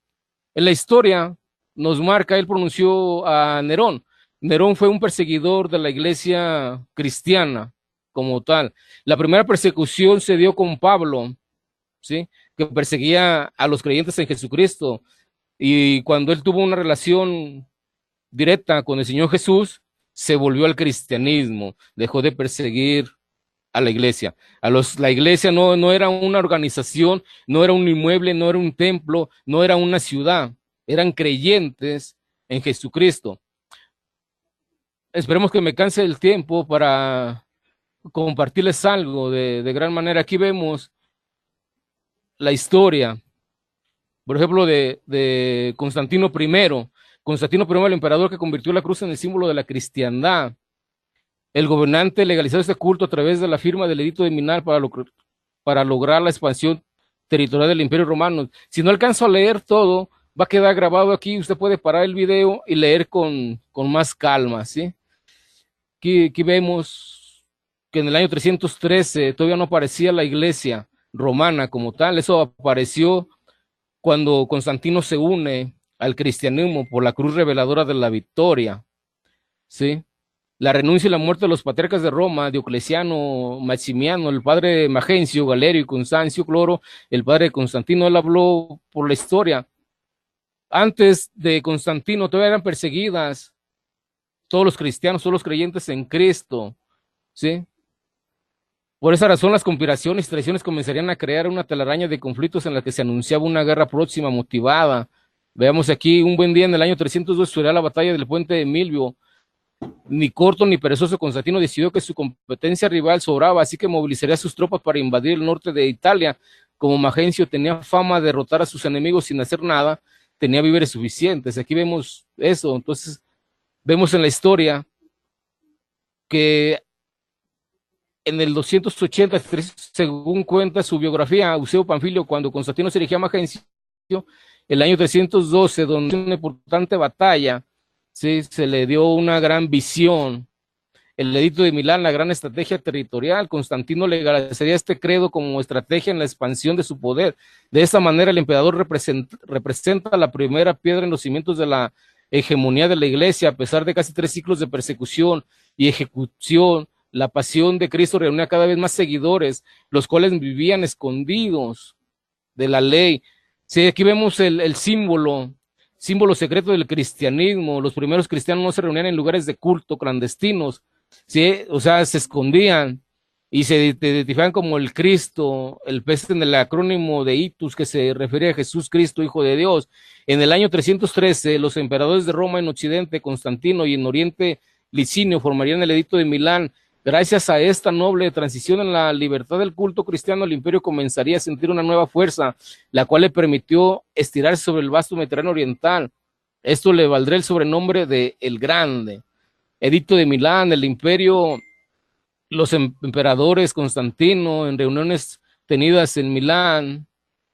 En la historia nos marca, él pronunció a Nerón. Nerón fue un perseguidor de la iglesia cristiana como tal. La primera persecución se dio con Pablo, ¿sí? Que perseguía a los creyentes en Jesucristo. Y cuando él tuvo una relación directa con el Señor Jesús, se volvió al cristianismo, dejó de perseguir a la iglesia. La iglesia no era una organización, no era un inmueble, no era un templo, no era una ciudad, eran creyentes en Jesucristo. Esperemos que me canse el tiempo para compartirles algo de gran manera. Aquí vemos la historia, por ejemplo, de Constantino I. Constantino I, el emperador que convirtió la cruz en el símbolo de la cristiandad. El gobernante legalizó este culto a través de la firma del edicto de Milán para lograr la expansión territorial del Imperio Romano. Si no alcanzo a leer todo, va a quedar grabado aquí. Usted puede parar el video y leer con más calma, ¿sí? Aquí vemos que en el año 313 todavía no aparecía la iglesia romana como tal. Eso apareció cuando Constantino se une al cristianismo por la cruz reveladora de la victoria, ¿sí? La renuncia y la muerte de los patriarcas de Roma, Diocleciano, Maximiano, el padre Magencio, Galerio y Constancio Cloro, el padre de Constantino, él habló por la historia. Antes de Constantino todavía eran perseguidas todos los cristianos, todos los creyentes en Cristo, ¿sí? Por esa razón, las conspiraciones y traiciones comenzarían a crear una telaraña de conflictos en la que se anunciaba una guerra próxima motivada. Veamos aquí, un buen día en el año 302 sucederá la batalla del puente de Milvio. Ni corto ni perezoso, Constantino decidió que su competencia rival sobraba, así que movilizaría sus tropas para invadir el norte de Italia. Como Magencio tenía fama de derrotar a sus enemigos sin hacer nada, tenía víveres suficientes. Aquí vemos eso. Entonces, vemos en la historia que en el 283, según cuenta su biografía, Eusebio Panfilio, cuando Constantino se dirigía a Magencio, el año 312, donde una importante batalla, ¿sí? Se le dio una gran visión. El edicto de Milán, la gran estrategia territorial. Constantino legalizaría este credo como estrategia en la expansión de su poder. De esta manera, el emperador representa la primera piedra en los cimientos de la hegemonía de la Iglesia. A pesar de casi 3 siglos de persecución y ejecución, la pasión de Cristo reunía cada vez más seguidores, los cuales vivían escondidos de la ley. Sí, aquí vemos el símbolo secreto del cristianismo. Los primeros cristianos no se reunían en lugares de culto clandestinos, ¿sí? O sea, se escondían y se identificaban como el Cristo, el pez en el acrónimo de Itus, que se refiere a Jesús Cristo, Hijo de Dios. En el año 313, los emperadores de Roma en Occidente, Constantino, y en Oriente, Licinio, formarían el edicto de Milán. Gracias a esta noble transición en la libertad del culto cristiano, el imperio comenzaría a sentir una nueva fuerza, la cual le permitió estirarse sobre el vasto Mediterráneo oriental. Esto le valdrá el sobrenombre de El Grande. Edicto de Milán, el imperio, los emperadores Constantino, en reuniones tenidas en Milán,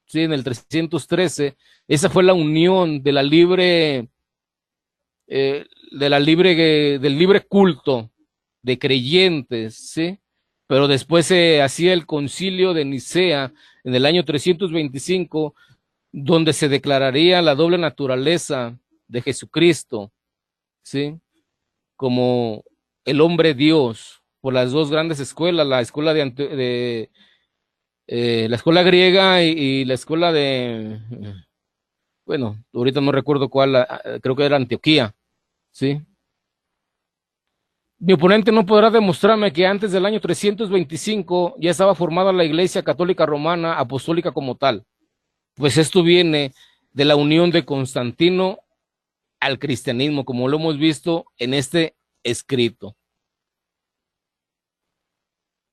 ¿sí? En el 313, esa fue la unión de del libre culto de creyentes, ¿sí? Pero después se hacía el concilio de Nicea en el año 325, donde se declararía la doble naturaleza de Jesucristo, ¿sí? Como el hombre Dios, por las dos grandes escuelas, la escuela la escuela griega y la escuela de, bueno, ahorita no recuerdo cuál, creo que era Antioquía, ¿sí? Mi oponente no podrá demostrarme que antes del año 325 ya estaba formada la Iglesia Católica Romana Apostólica como tal, pues esto viene de la unión de Constantino al cristianismo, como lo hemos visto en este escrito.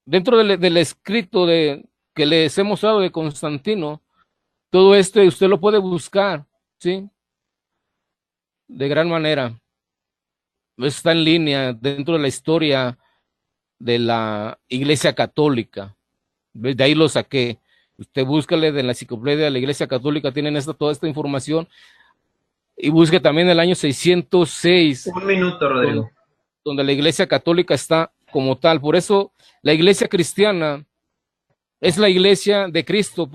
Dentro del escrito que les he mostrado de Constantino, todo esto usted lo puede buscar, ¿sí? De gran manera. Está en línea dentro de la historia de la Iglesia Católica. De ahí lo saqué. Usted búscale de la enciclopedia de la Iglesia Católica, tienen toda esta información. Y busque también el año 606. Un minuto, Rodrigo. Donde la Iglesia Católica está como tal. Por eso la Iglesia cristiana es la Iglesia de Cristo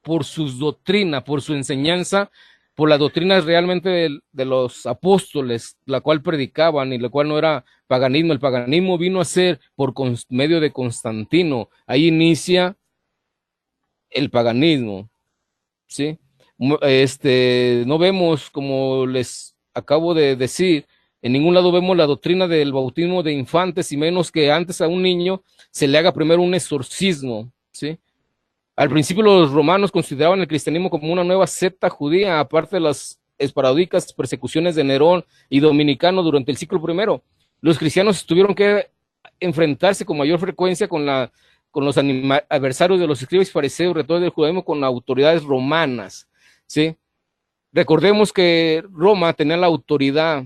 por sus doctrinas, por su enseñanza, por las doctrinas realmente de los apóstoles, la cual predicaban y la cual no era paganismo. El paganismo vino a ser por medio de Constantino. Ahí inicia el paganismo, ¿sí? No vemos, como les acabo de decir, en ningún lado vemos la doctrina del bautismo de infantes, y menos que antes a un niño se le haga primero un exorcismo, ¿sí? Al principio los romanos consideraban el cristianismo como una nueva secta judía, aparte de las esporádicas persecuciones de Nerón y Dominicano durante el siglo I. Los cristianos tuvieron que enfrentarse con mayor frecuencia con los adversarios de los escribas y fariseos, retores del judaísmo, con autoridades romanas, ¿sí? Recordemos que Roma tenía la autoridad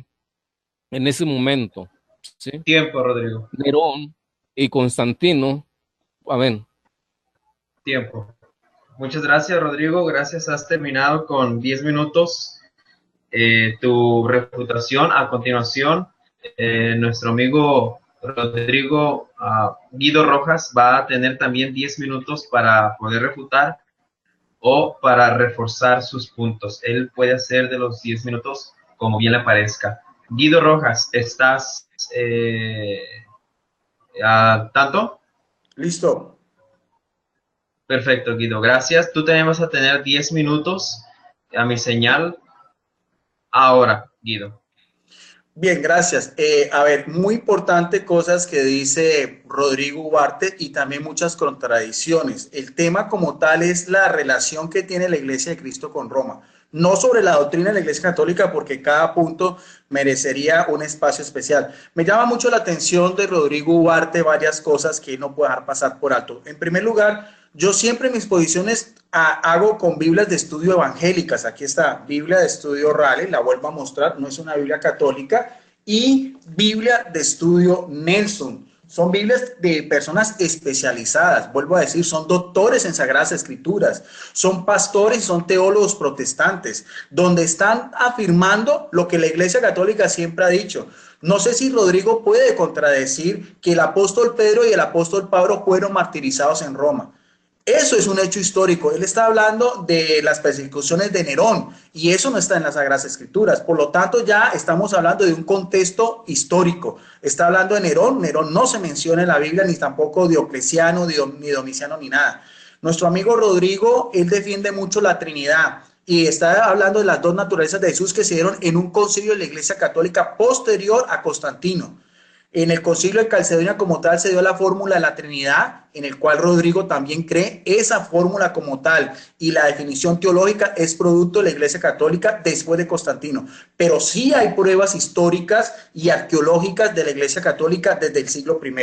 en ese momento, ¿sí? Tiempo, Rodrigo. Nerón y Constantino, amén. Tiempo. Muchas gracias, Rodrigo. Gracias. Has terminado con 10 minutos tu refutación. A continuación, nuestro amigo Rodrigo Guido Rojas va a tener también 10 minutos para poder refutar o para reforzar sus puntos. Él puede hacer de los 10 minutos como bien le parezca. Guido Rojas, ¿estás tanto? Listo. Perfecto, Guido, gracias. Tú también vas a tener 10 minutos a mi señal. Ahora, Guido. Bien, gracias. A ver, muy importante cosas que dice Rodrigo Ugarte y también muchas contradicciones. El tema como tal es la relación que tiene la Iglesia de Cristo con Roma. No sobre la doctrina de la Iglesia Católica, porque cada punto merecería un espacio especial. Me llama mucho la atención de Rodrigo Ugarte varias cosas que no puedo dejar pasar por alto. En primer lugar, yo siempre mis posiciones hago con Biblias de estudio evangélicas. Aquí está, Biblia de estudio Raleigh, la vuelvo a mostrar, no es una Biblia católica, y Biblia de estudio Nelson. Son Biblias de personas especializadas, vuelvo a decir, son doctores en Sagradas Escrituras, son pastores, son teólogos protestantes, donde están afirmando lo que la Iglesia Católica siempre ha dicho. No sé si Rodrigo puede contradecir que el apóstol Pedro y el apóstol Pablo fueron martirizados en Roma. Eso es un hecho histórico. Él está hablando de las persecuciones de Nerón y eso no está en las Sagradas Escrituras. Por lo tanto, ya estamos hablando de un contexto histórico. Está hablando de Nerón. Nerón no se menciona en la Biblia, ni tampoco Diocleciano, ni Domiciano, ni nada. Nuestro amigo Rodrigo, él defiende mucho la Trinidad y está hablando de las dos naturalezas de Jesús que se dieron en un concilio de la Iglesia Católica posterior a Constantino. En el concilio de Calcedonia como tal se dio la fórmula de la Trinidad, en el cual Rodrigo también cree esa fórmula como tal, y la definición teológica es producto de la Iglesia Católica después de Constantino. Pero sí hay pruebas históricas y arqueológicas de la Iglesia Católica desde el siglo I.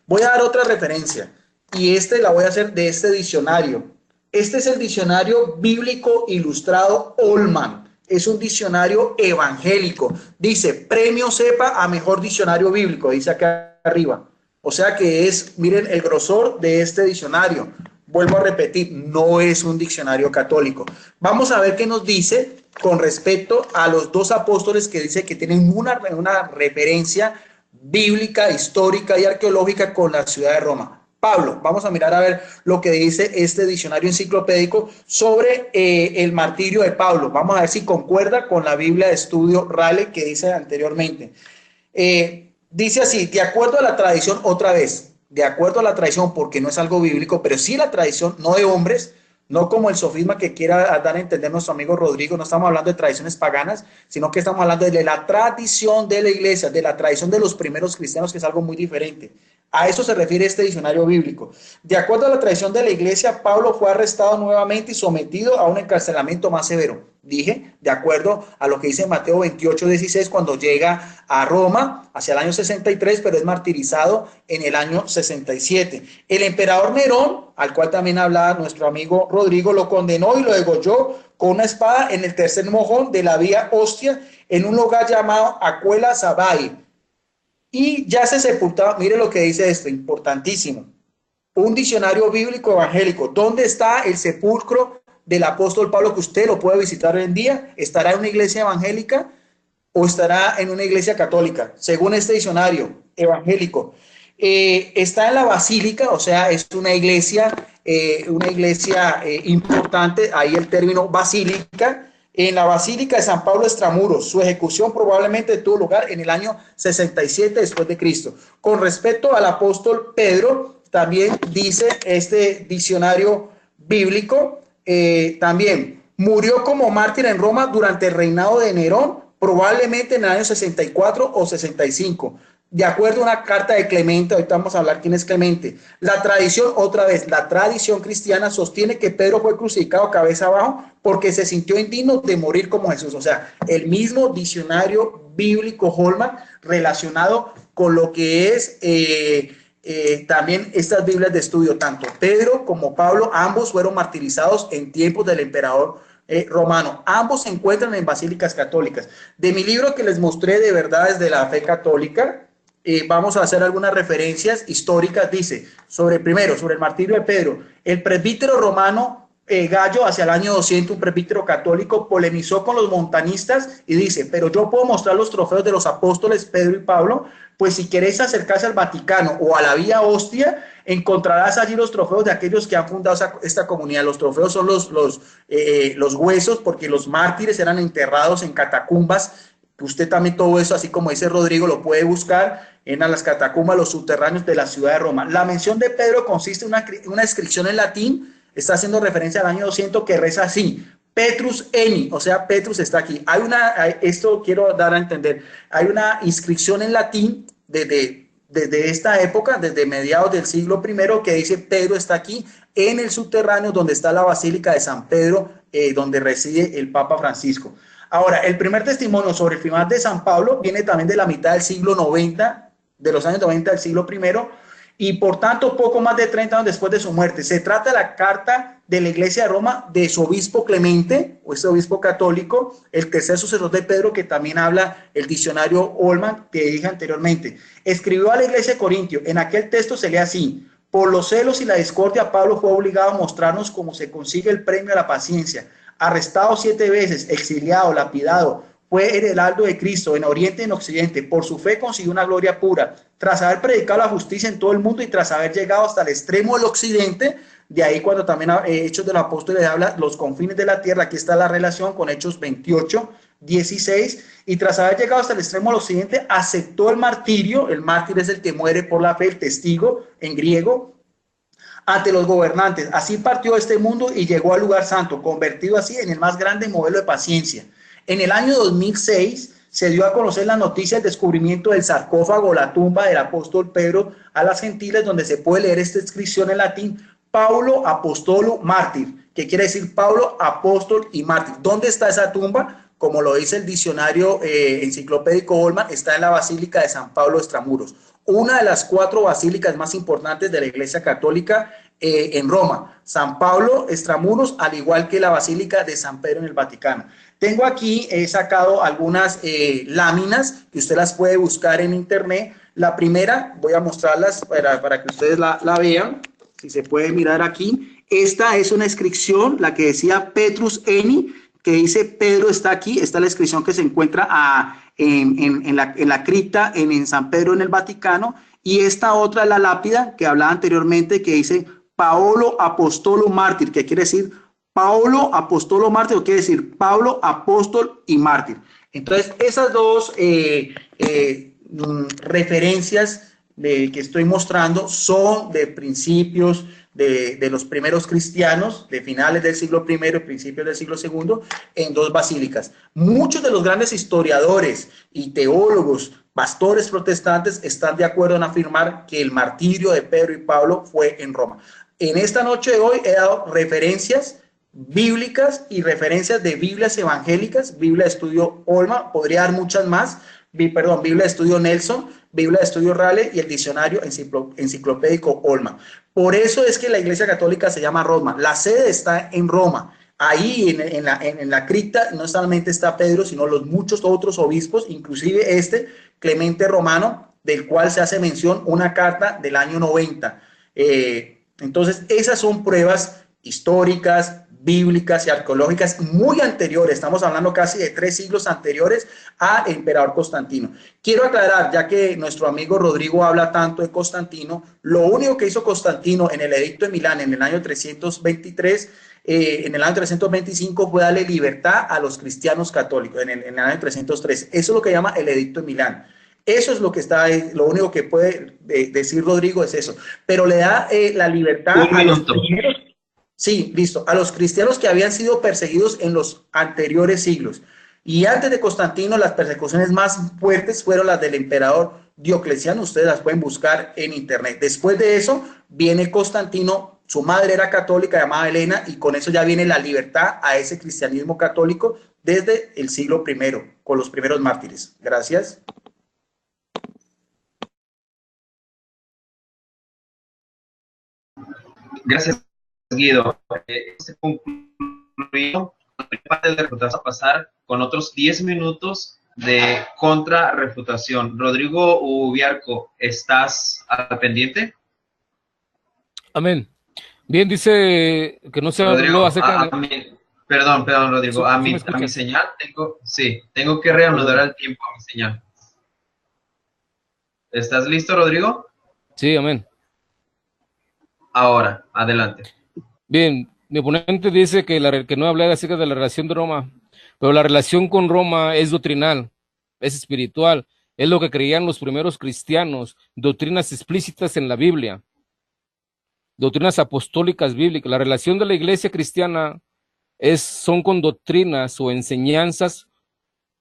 Voy a dar otra referencia, y la voy a hacer de este diccionario. Este es el diccionario bíblico ilustrado Holman. Es un diccionario evangélico. Dice, premio CEPA a mejor diccionario bíblico, dice acá arriba. O sea que es, miren el grosor de este diccionario. Vuelvo a repetir, no es un diccionario católico. Vamos a ver qué nos dice con respecto a los dos apóstoles que dice que tienen una referencia bíblica, histórica y arqueológica con la ciudad de Roma. Pablo, vamos a mirar a ver lo que dice este diccionario enciclopédico sobre el martirio de Pablo. Vamos a ver si concuerda con la Biblia de estudio Raleigh que dice anteriormente. Dice así, de acuerdo a la tradición, otra vez, de acuerdo a la tradición, porque no es algo bíblico, pero sí la tradición, no de hombres, no como el sofisma que quiera dar a entender nuestro amigo Rodrigo, no estamos hablando de tradiciones paganas, sino que estamos hablando de la tradición de la iglesia, de la tradición de los primeros cristianos, que es algo muy diferente. A eso se refiere este diccionario bíblico. De acuerdo a la tradición de la iglesia, Pablo fue arrestado nuevamente y sometido a un encarcelamiento más severo. Dije, de acuerdo a lo que dice Mateo 28:16, cuando llega a Roma hacia el año 63, pero es martirizado en el año 67. El emperador Nerón, al cual también hablaba nuestro amigo Rodrigo, lo condenó y lo degolló con una espada en el tercer mojón de la vía Ostia, en un lugar llamado Aquela Sabai. Y ya se sepultaba, mire lo que dice esto, importantísimo. Un diccionario bíblico evangélico. ¿Dónde está el sepulcro del apóstol Pablo que usted lo puede visitar hoy en día? ¿Estará en una iglesia evangélica o estará en una iglesia católica? Según este diccionario evangélico. Está en la basílica, o sea, es una iglesia importante, ahí el término basílica. En la Basílica de San Pablo Extramuros. Su ejecución probablemente tuvo lugar en el año 67 después de Cristo. Con respecto al apóstol Pedro, también dice este diccionario bíblico, también murió como mártir en Roma durante el reinado de Nerón, probablemente en el año 64 o 65. De acuerdo a una carta de Clemente, ahorita vamos a hablar quién es Clemente. La tradición, otra vez, la tradición cristiana sostiene que Pedro fue crucificado cabeza abajo porque se sintió indigno de morir como Jesús. O sea, el mismo diccionario bíblico Holman relacionado con lo que es también estas Biblias de estudio. Tanto Pedro como Pablo, ambos fueron martirizados en tiempos del emperador romano. Ambos se encuentran en basílicas católicas. De mi libro que les mostré de verdades de la fe católica, vamos a hacer algunas referencias históricas. Dice, primero, sobre el martirio de Pedro, el presbítero romano Gallo, hacia el año 200, un presbítero católico, polemizó con los montanistas y dice, pero yo puedo mostrar los trofeos de los apóstoles Pedro y Pablo, pues si queréis acercarse al Vaticano o a la vía Ostia, encontrarás allí los trofeos de aquellos que han fundado esta comunidad. Los trofeos son los huesos, porque los mártires eran enterrados en catacumbas. Usted también todo eso, así como dice Rodrigo, lo puede buscar en las catacumbas, los subterráneos de la ciudad de Roma. La mención de Pedro consiste en una inscripción en latín, está haciendo referencia al año 200 que reza así: Petrus Eni, o sea, Petrus está aquí. Esto quiero dar a entender, hay una inscripción en latín desde esta época, desde mediados del siglo I, que dice Pedro está aquí en el subterráneo donde está la Basílica de San Pedro, donde reside el Papa Francisco. Ahora, el primer testimonio sobre el final de San Pablo viene también de la mitad del siglo 90, de los años 90 del siglo I, y por tanto poco más de 30 años después de su muerte. Se trata de la carta de la Iglesia de Roma de su obispo Clemente, o este obispo católico, el tercer sucesor de Pedro, que también habla el diccionario Holman, que dije anteriormente. Escribió a la Iglesia de Corintio. En aquel texto se lee así: por los celos y la discordia, Pablo fue obligado a mostrarnos cómo se consigue el premio a la paciencia. Arrestado 7 veces, exiliado, lapidado, fue el heraldo de Cristo en Oriente y en Occidente. Por su fe consiguió una gloria pura. Tras haber predicado la justicia en todo el mundo y tras haber llegado hasta el extremo del Occidente, de ahí cuando también Hechos de los Apóstoles habla los confines de la tierra, aquí está la relación con Hechos 28, 16, y tras haber llegado hasta el extremo del Occidente, aceptó el martirio. El mártir es el que muere por la fe, el testigo en griego, ante los gobernantes. Así partió este mundo y llegó al lugar santo, convertido así en el más grande modelo de paciencia. En el año 2006 se dio a conocer la noticia del descubrimiento del sarcófago, la tumba del apóstol Pedro a las gentiles, donde se puede leer esta inscripción en latín: Paulo Apostolo Mártir, que quiere decir Pablo apóstol y mártir. ¿Dónde está esa tumba? Como lo dice el diccionario enciclopédico Holman, está en la Basílica de San Pablo Extramuros, una de las 4 basílicas más importantes de la Iglesia Católica en Roma. San Pablo Extramuros, al igual que la Basílica de San Pedro en el Vaticano. Tengo aquí, he sacado algunas láminas que usted las puede buscar en internet. La primera, voy a mostrarlas para que ustedes la vean, si se puede mirar aquí. Esta es una inscripción, la que decía Petrus Eni, que dice Pedro está aquí. Esta es la inscripción que se encuentra en la cripta en San Pedro en el Vaticano. Y esta otra es la lápida que hablaba anteriormente, que dice Paolo Apostolo Mártir, que quiere decir Paulo Apostolo Mártir, o quiere decir Pablo Apóstol y Mártir. Entonces, esas dos referencias que estoy mostrando son de principios de los primeros cristianos, de finales del siglo I y principios del siglo II, en 2 basílicas. Muchos de los grandes historiadores y teólogos, pastores protestantes, están de acuerdo en afirmar que el martirio de Pedro y Pablo fue en Roma. En esta noche de hoy he dado referencias bíblicas y referencias de Biblias evangélicas, Biblia de Estudio Olma, podría dar muchas más, Biblia de Estudio Nelson, Biblia de Estudio Rale y el diccionario enciclopédico Olma. Por eso es que la Iglesia Católica se llama Roma. La sede está en Roma. Ahí en la cripta no solamente está Pedro, sino los muchos otros obispos, inclusive Clemente Romano, del cual se hace mención una carta del año 90. Entonces, esas son pruebas históricas, bíblicas y arqueológicas muy anteriores. Estamos hablando casi de 3 siglos anteriores al emperador Constantino. Quiero aclarar, ya que nuestro amigo Rodrigo habla tanto de Constantino, lo único que hizo Constantino en el Edicto de Milán en el año 323, en el año 325, fue darle libertad a los cristianos católicos en el año 303. Eso es lo que llama el Edicto de Milán. Eso es lo único que puede decir Rodrigo, es eso. Pero le da la libertad a los primeros. Sí, listo. A los cristianos que habían sido perseguidos en los anteriores siglos. Y antes de Constantino, las persecuciones más fuertes fueron las del emperador Diocleciano. Ustedes las pueden buscar en internet. Después de eso, viene Constantino. Su madre era católica, llamada Helena, y con eso ya viene la libertad a ese cristianismo católico desde el siglo I, con los primeros mártires. Gracias. Gracias, Guido. Se concluyó la parte de refutación. A pasar con otros 10 minutos de contrarrefutación. Rodrigo Ubiarco, ¿estás al pendiente? Amén. Bien, dice que no se habló acerca de... Perdón, Rodrigo, a mi señal tengo que reanudar el tiempo a mi señal. ¿Estás listo, Rodrigo? Sí, amén. Ahora, adelante. Bien, mi oponente dice que no hablé acerca de la relación de Roma, pero la relación con Roma es doctrinal, es espiritual, es lo que creían los primeros cristianos, doctrinas explícitas en la Biblia, doctrinas apostólicas bíblicas. La relación de la iglesia cristiana son con doctrinas o enseñanzas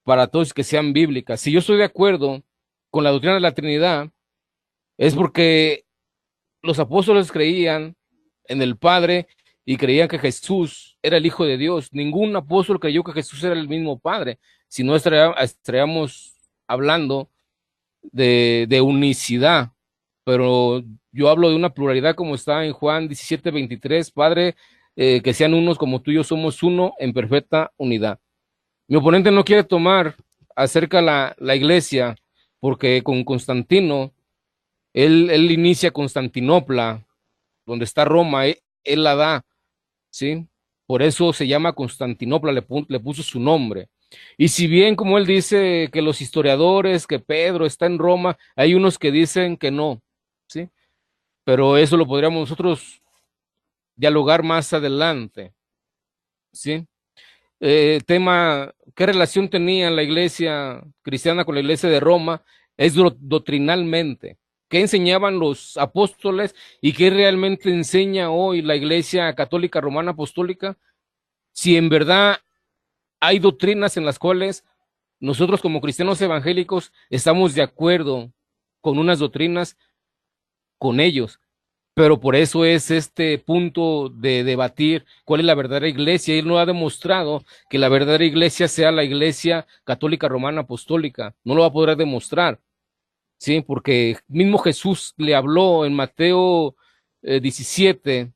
para todos que sean bíblicas. Si yo estoy de acuerdo con la doctrina de la Trinidad, es porque los apóstoles creían en el Padre y creían que Jesús era el Hijo de Dios. Ningún apóstol creyó que Jesús era el mismo Padre, si no estaríamos hablando de unicidad. Pero yo hablo de una pluralidad como está en Juan 17:23, Padre, que sean unos como tú y yo somos uno en perfecta unidad. Mi oponente no quiere tomar acerca la iglesia porque con Constantino, él inicia Constantinopla, donde está Roma, él la da, ¿sí? Por eso se llama Constantinopla, le puso su nombre. Y si bien, como él dice, que los historiadores, que Pedro está en Roma, hay unos que dicen que no, ¿sí? Pero eso lo podríamos nosotros dialogar más adelante, ¿sí? Tema, ¿qué relación tenía la iglesia cristiana con la iglesia de Roma? Es doctrinalmente. ¿Qué enseñaban los apóstoles y qué realmente enseña hoy la iglesia católica romana apostólica? Si en verdad hay doctrinas en las cuales nosotros como cristianos evangélicos estamos de acuerdo con unas doctrinas con ellos, pero por eso es este punto de debatir cuál es la verdadera iglesia. Él no ha demostrado que la verdadera iglesia sea la iglesia católica romana apostólica, no lo va a poder demostrar, ¿sí? Porque mismo Jesús le habló en Mateo 17,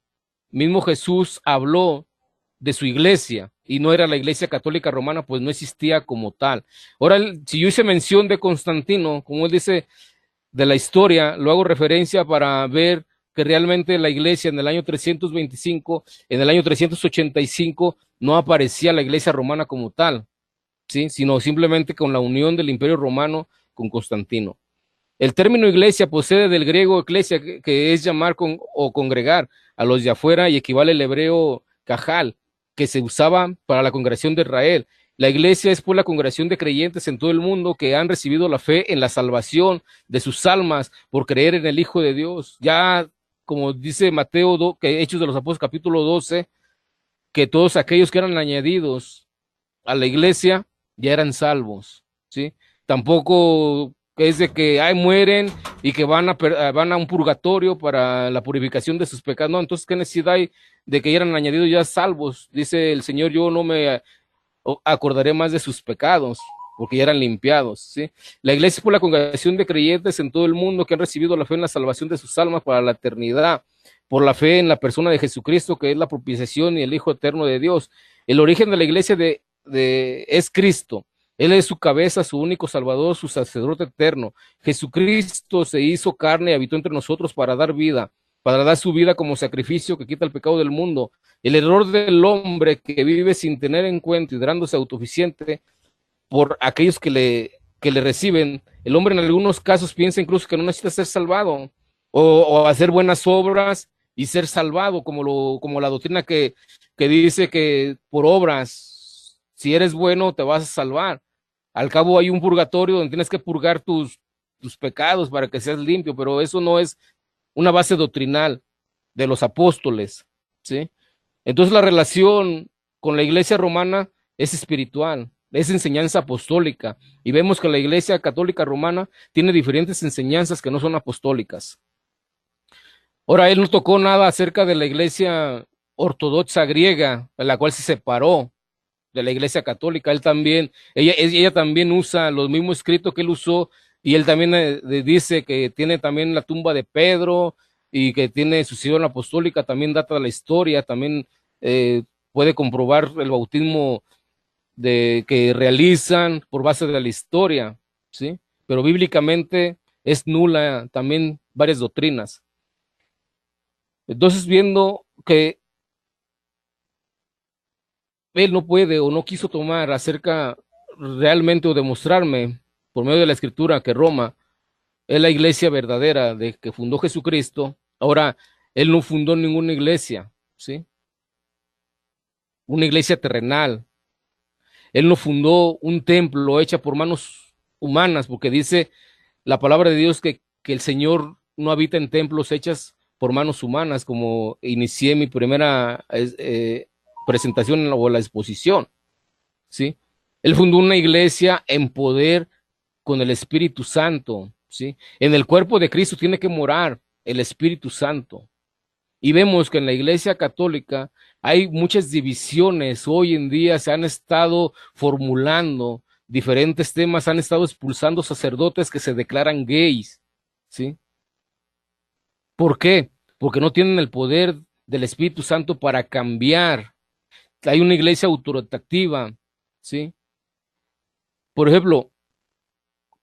mismo Jesús habló de su iglesia y no era la iglesia católica romana, pues no existía como tal. Ahora, si yo hice mención de Constantino, como él dice, de la historia, lo hago referencia para ver que realmente la iglesia en el año 325, en el año 385, no aparecía la iglesia romana como tal, ¿sí? Sino simplemente con la unión del imperio romano con Constantino. El término iglesia procede del griego eclesia, que es llamar o congregar a los de afuera, y equivale al hebreo cajal, que se usaba para la congregación de Israel. La iglesia es pues la congregación de creyentes en todo el mundo que han recibido la fe en la salvación de sus almas por creer en el Hijo de Dios. Ya, como dice Mateo, que Hechos de los Apóstoles capítulo 12, que todos aquellos que eran añadidos a la iglesia ya eran salvos, ¿sí? Tampoco es de que mueren y que van a un purgatorio para la purificación de sus pecados. No, entonces, ¿qué necesidad hay de que eran añadidos ya salvos? Dice el Señor, yo no me acordaré más de sus pecados, porque ya eran limpiados, ¿sí? La iglesia es por la congregación de creyentes en todo el mundo que han recibido la fe en la salvación de sus almas para la eternidad, por la fe en la persona de Jesucristo, que es la propiciación y el Hijo eterno de Dios. El origen de la iglesia es Cristo. Él es su cabeza, su único salvador, su sacerdote eterno. Jesucristo se hizo carne y habitó entre nosotros para dar vida, para dar su vida como sacrificio que quita el pecado del mundo. El error del hombre que vive sin tener en cuenta y dándose autosuficiente por aquellos que le reciben. El hombre en algunos casos piensa incluso que no necesita ser salvado o hacer buenas obras y ser salvado, como la doctrina que dice que por obras, si eres bueno, te vas a salvar. Al cabo hay un purgatorio donde tienes que purgar tus pecados para que seas limpio, pero eso no es una base doctrinal de los apóstoles, ¿sí? Entonces la relación con la iglesia romana es espiritual, es enseñanza apostólica, y vemos que la iglesia católica romana tiene diferentes enseñanzas que no son apostólicas. Ahora, él no tocó nada acerca de la iglesia ortodoxa griega, la cual se separó de la iglesia católica. Ella también usa los mismos escritos que él usó, y él también dice que tiene también la tumba de Pedro y que tiene su sillón apostólica, también data de la historia, también puede comprobar el bautismo que realizan por base de la historia, ¿sí? Pero bíblicamente es nula también varias doctrinas. Entonces, viendo que él no puede o no quiso tomar acerca realmente o demostrarme por medio de la escritura que Roma es la iglesia verdadera de que fundó Jesucristo, ahora él no fundó ninguna iglesia, ¿sí? Una iglesia terrenal. Él no fundó un templo hecha por manos humanas, porque dice la palabra de Dios que el Señor no habita en templos hechas por manos humanas, como inicié mi primera presentación o la exposición, ¿sí? Él fundó una iglesia en poder con el Espíritu Santo, ¿sí? En el cuerpo de Cristo tiene que morar el Espíritu Santo. Y vemos que en la Iglesia Católica hay muchas divisiones. Hoy en día se han estado formulando diferentes temas, han estado expulsando sacerdotes que se declaran gays, ¿sí? ¿Por qué? Porque no tienen el poder del Espíritu Santo para cambiar. Hay una iglesia autoritativa, ¿sí? Por ejemplo,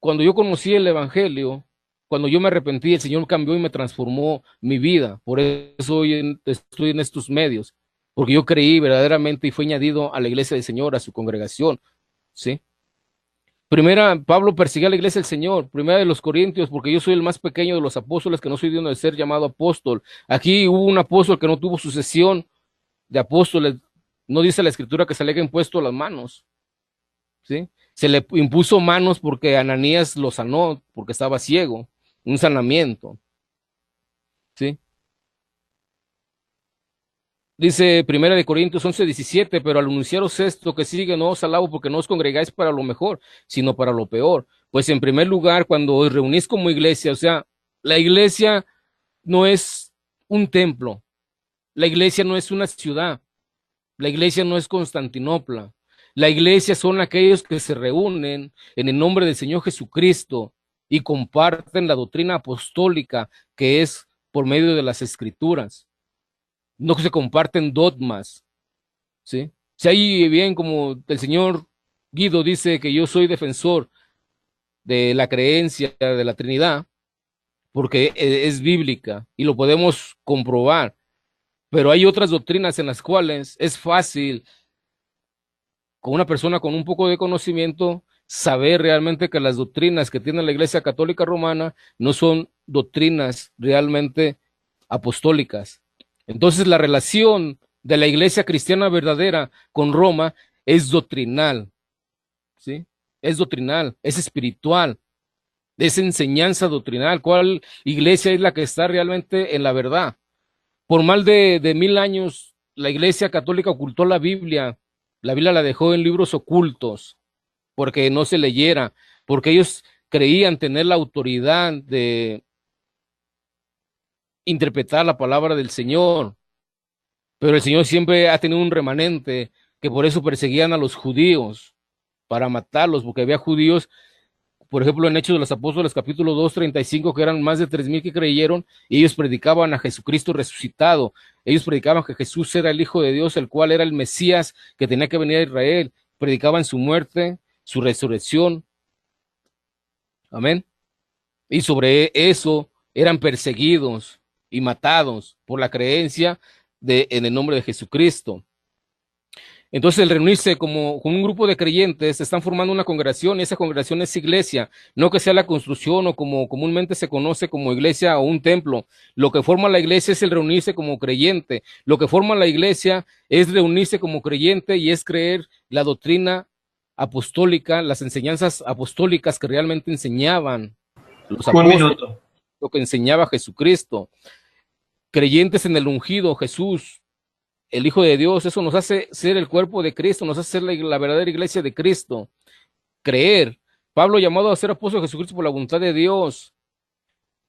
cuando yo conocí el Evangelio, cuando yo me arrepentí, el Señor cambió y me transformó mi vida. Por eso hoy estoy en estos medios, porque yo creí verdaderamente y fue añadido a la iglesia del Señor, a su congregación, ¿sí? Pablo persigue a la iglesia del Señor, primera de los Corintios, porque yo soy el más pequeño de los apóstoles, que no soy digno de ser llamado apóstol. Aquí hubo un apóstol que no tuvo sucesión de apóstoles, no dice la escritura que se le haya impuesto las manos, ¿sí? Se le impuso manos porque Ananías lo sanó, porque estaba ciego, un sanamiento, ¿sí? Dice Primera de Corintios 11:17, pero al anunciaros esto que sigue, no os alabo porque no os congregáis para lo mejor, sino para lo peor. Pues en primer lugar, cuando os reunís como iglesia, o sea, la iglesia no es un templo, la iglesia no es una ciudad, la iglesia no es Constantinopla, la iglesia son aquellos que se reúnen en el nombre del Señor Jesucristo y comparten la doctrina apostólica que es por medio de las escrituras. No se comparten dogmas, ¿sí? Si hay bien, como el señor Guido dice que yo soy defensor de la creencia de la Trinidad, porque es bíblica y lo podemos comprobar, pero hay otras doctrinas en las cuales es fácil con una persona con un poco de conocimiento saber realmente que las doctrinas que tiene la Iglesia Católica Romana no son doctrinas realmente apostólicas. Entonces la relación de la iglesia cristiana verdadera con Roma es doctrinal, ¿sí? Es doctrinal, es espiritual, es enseñanza doctrinal. ¿Cuál iglesia es la que está realmente en la verdad? Por más de 1000 años, la iglesia católica ocultó la Biblia la dejó en libros ocultos, porque no se leyera, porque ellos creían tener la autoridad de interpretar la palabra del Señor, pero el Señor siempre ha tenido un remanente que por eso perseguían a los judíos para matarlos, porque había judíos, por ejemplo, en Hechos de los Apóstoles, capítulo 2:35, que eran más de 3000 que creyeron, y ellos predicaban a Jesucristo resucitado. Ellos predicaban que Jesús era el Hijo de Dios, el cual era el Mesías que tenía que venir a Israel. Predicaban su muerte, su resurrección. Amén. Y sobre eso eran perseguidos y matados por la creencia en el nombre de Jesucristo. Entonces, el reunirse con un grupo de creyentes, están formando una congregación, y esa congregación es iglesia, no que sea la construcción o como comúnmente se conoce como iglesia o un templo. Lo que forma la iglesia es el reunirse como creyente. Lo que forma la iglesia es reunirse como creyente y es creer la doctrina apostólica, las enseñanzas apostólicas que realmente enseñaban los apóstoles, lo que enseñaba Jesucristo. Creyentes en el ungido Jesús, el Hijo de Dios. Eso nos hace ser el cuerpo de Cristo, nos hace ser la verdadera iglesia de Cristo. Creer. Pablo, llamado a ser apóstol de Jesucristo por la voluntad de Dios,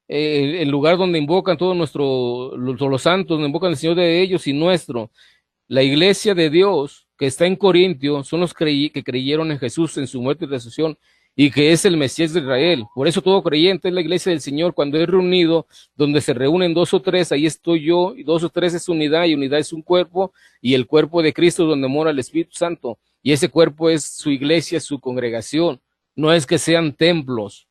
el lugar donde invocan todos los santos, donde invocan el Señor de ellos y nuestro. La iglesia de Dios que está en Corintio son los que creyeron en Jesús, en su muerte y resurrección, y que es el Mesías de Israel. Por eso todo creyente es la iglesia del Señor. Cuando es reunido, donde se reúnen 2 o 3, ahí estoy yo, y 2 o 3 es unidad, y unidad es un cuerpo, y el cuerpo de Cristo es donde mora el Espíritu Santo, y ese cuerpo es su iglesia, su congregación. No es que sean templos.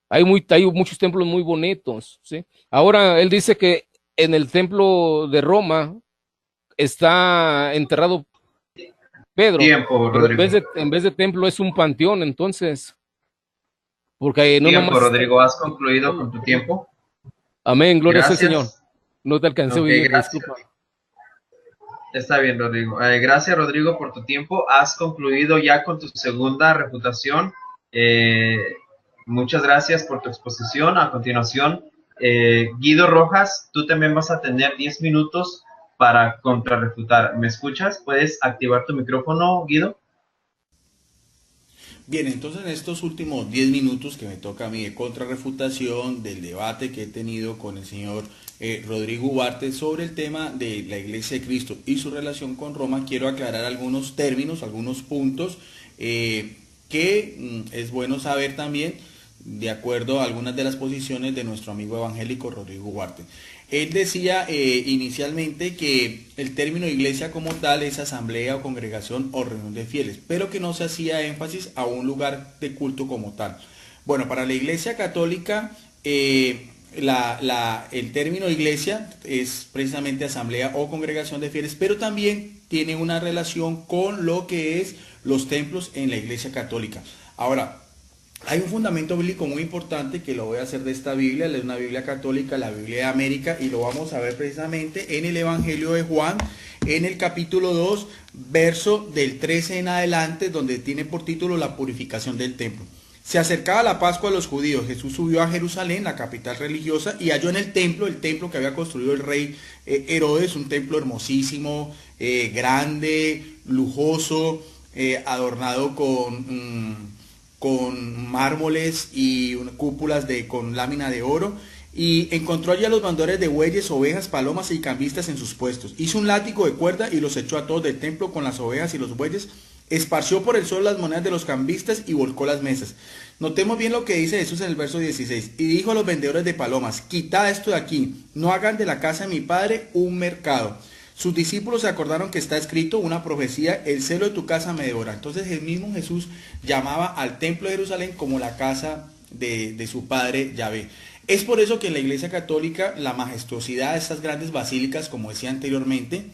Hay muchos templos muy bonitos, ¿sí? Ahora, él dice que en el templo de Roma está enterrado Pedro, pero en vez de templo es un panteón, entonces, porque no nomás... Rodrigo, ¿has concluido con tu tiempo? Amén, gloria al Señor. No te alcancé a oír, disculpa. Está bien, Rodrigo. Gracias, Rodrigo, por tu tiempo. Has concluido ya con tu segunda refutación. Muchas gracias por tu exposición. A continuación, Guido Rojas, tú también vas a tener 10 minutos para contrarrefutar. ¿Me escuchas? ¿Puedes activar tu micrófono, Guido? Bien, entonces en estos últimos 10 minutos que me toca a mí de contrarrefutación del debate que he tenido con el señor Rodrigo Ugarte sobre el tema de la Iglesia de Cristo y su relación con Roma, quiero aclarar algunos términos, algunos puntos que es bueno saber también de acuerdo a algunas de las posiciones de nuestro amigo evangélico Rodrigo Ugarte. Él decía inicialmente que el término iglesia como tal es asamblea o congregación o reunión de fieles, pero que no se hacía énfasis a un lugar de culto como tal. Bueno, para la Iglesia Católica el término iglesia es precisamente asamblea o congregación de fieles, pero también tiene una relación con lo que es los templos en la Iglesia Católica. Ahora, hay un fundamento bíblico muy importante que lo voy a hacer de esta Biblia, es una Biblia católica, la Biblia de América, y lo vamos a ver precisamente en el Evangelio de Juan, en el capítulo 2, verso del 13 en adelante, donde tiene por título la purificación del templo. Se acercaba la Pascua a los judíos, Jesús subió a Jerusalén, la capital religiosa, y halló en el templo que había construido el rey Herodes, un templo hermosísimo, grande, lujoso, adornado con mármoles y cúpulas con lámina de oro, y encontró allí a los mandadores de bueyes, ovejas, palomas y cambistas en sus puestos. Hizo un látigo de cuerda y los echó a todos del templo con las ovejas y los bueyes, esparció por el suelo las monedas de los cambistas y volcó las mesas. Notemos bien lo que dice Jesús en el verso 16. Y dijo a los vendedores de palomas: quitad esto de aquí, no hagan de la casa de mi padre un mercado. Sus discípulos se acordaron que está escrito una profecía: el celo de tu casa me devora. Entonces el mismo Jesús llamaba al templo de Jerusalén como la casa de su padre Yahvé. Es por eso que en la Iglesia Católica la majestuosidad de estas grandes basílicas, como decía anteriormente,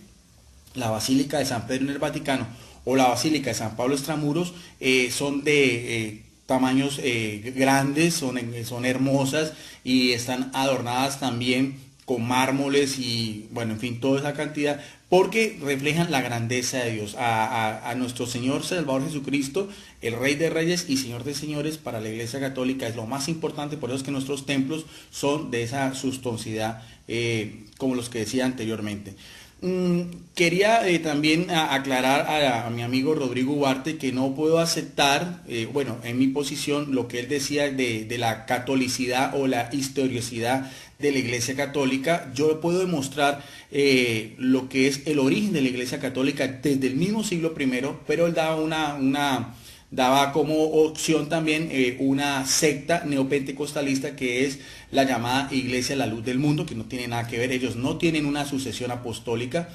la Basílica de San Pedro en el Vaticano o la Basílica de San Pablo Extramuros, son de tamaños grandes, son hermosas y están adornadas también con mármoles y, bueno, en fin, toda esa cantidad, porque reflejan la grandeza de Dios, a nuestro Señor Salvador Jesucristo, el Rey de Reyes y Señor de Señores. Para la Iglesia Católica es lo más importante, por eso es que nuestros templos son de esa suntuosidad, como los que decía anteriormente. Quería también aclarar a mi amigo Rodrigo Ugarte que no puedo aceptar, bueno, en mi posición, lo que él decía de la catolicidad o la historicidad de la Iglesia Católica. Yo puedo demostrar lo que es el origen de la Iglesia Católica desde el mismo siglo I, pero él daba como opción también una secta neopentecostalista que es la llamada Iglesia de la Luz del Mundo, que no tiene nada que ver. Ellos no tienen una sucesión apostólica.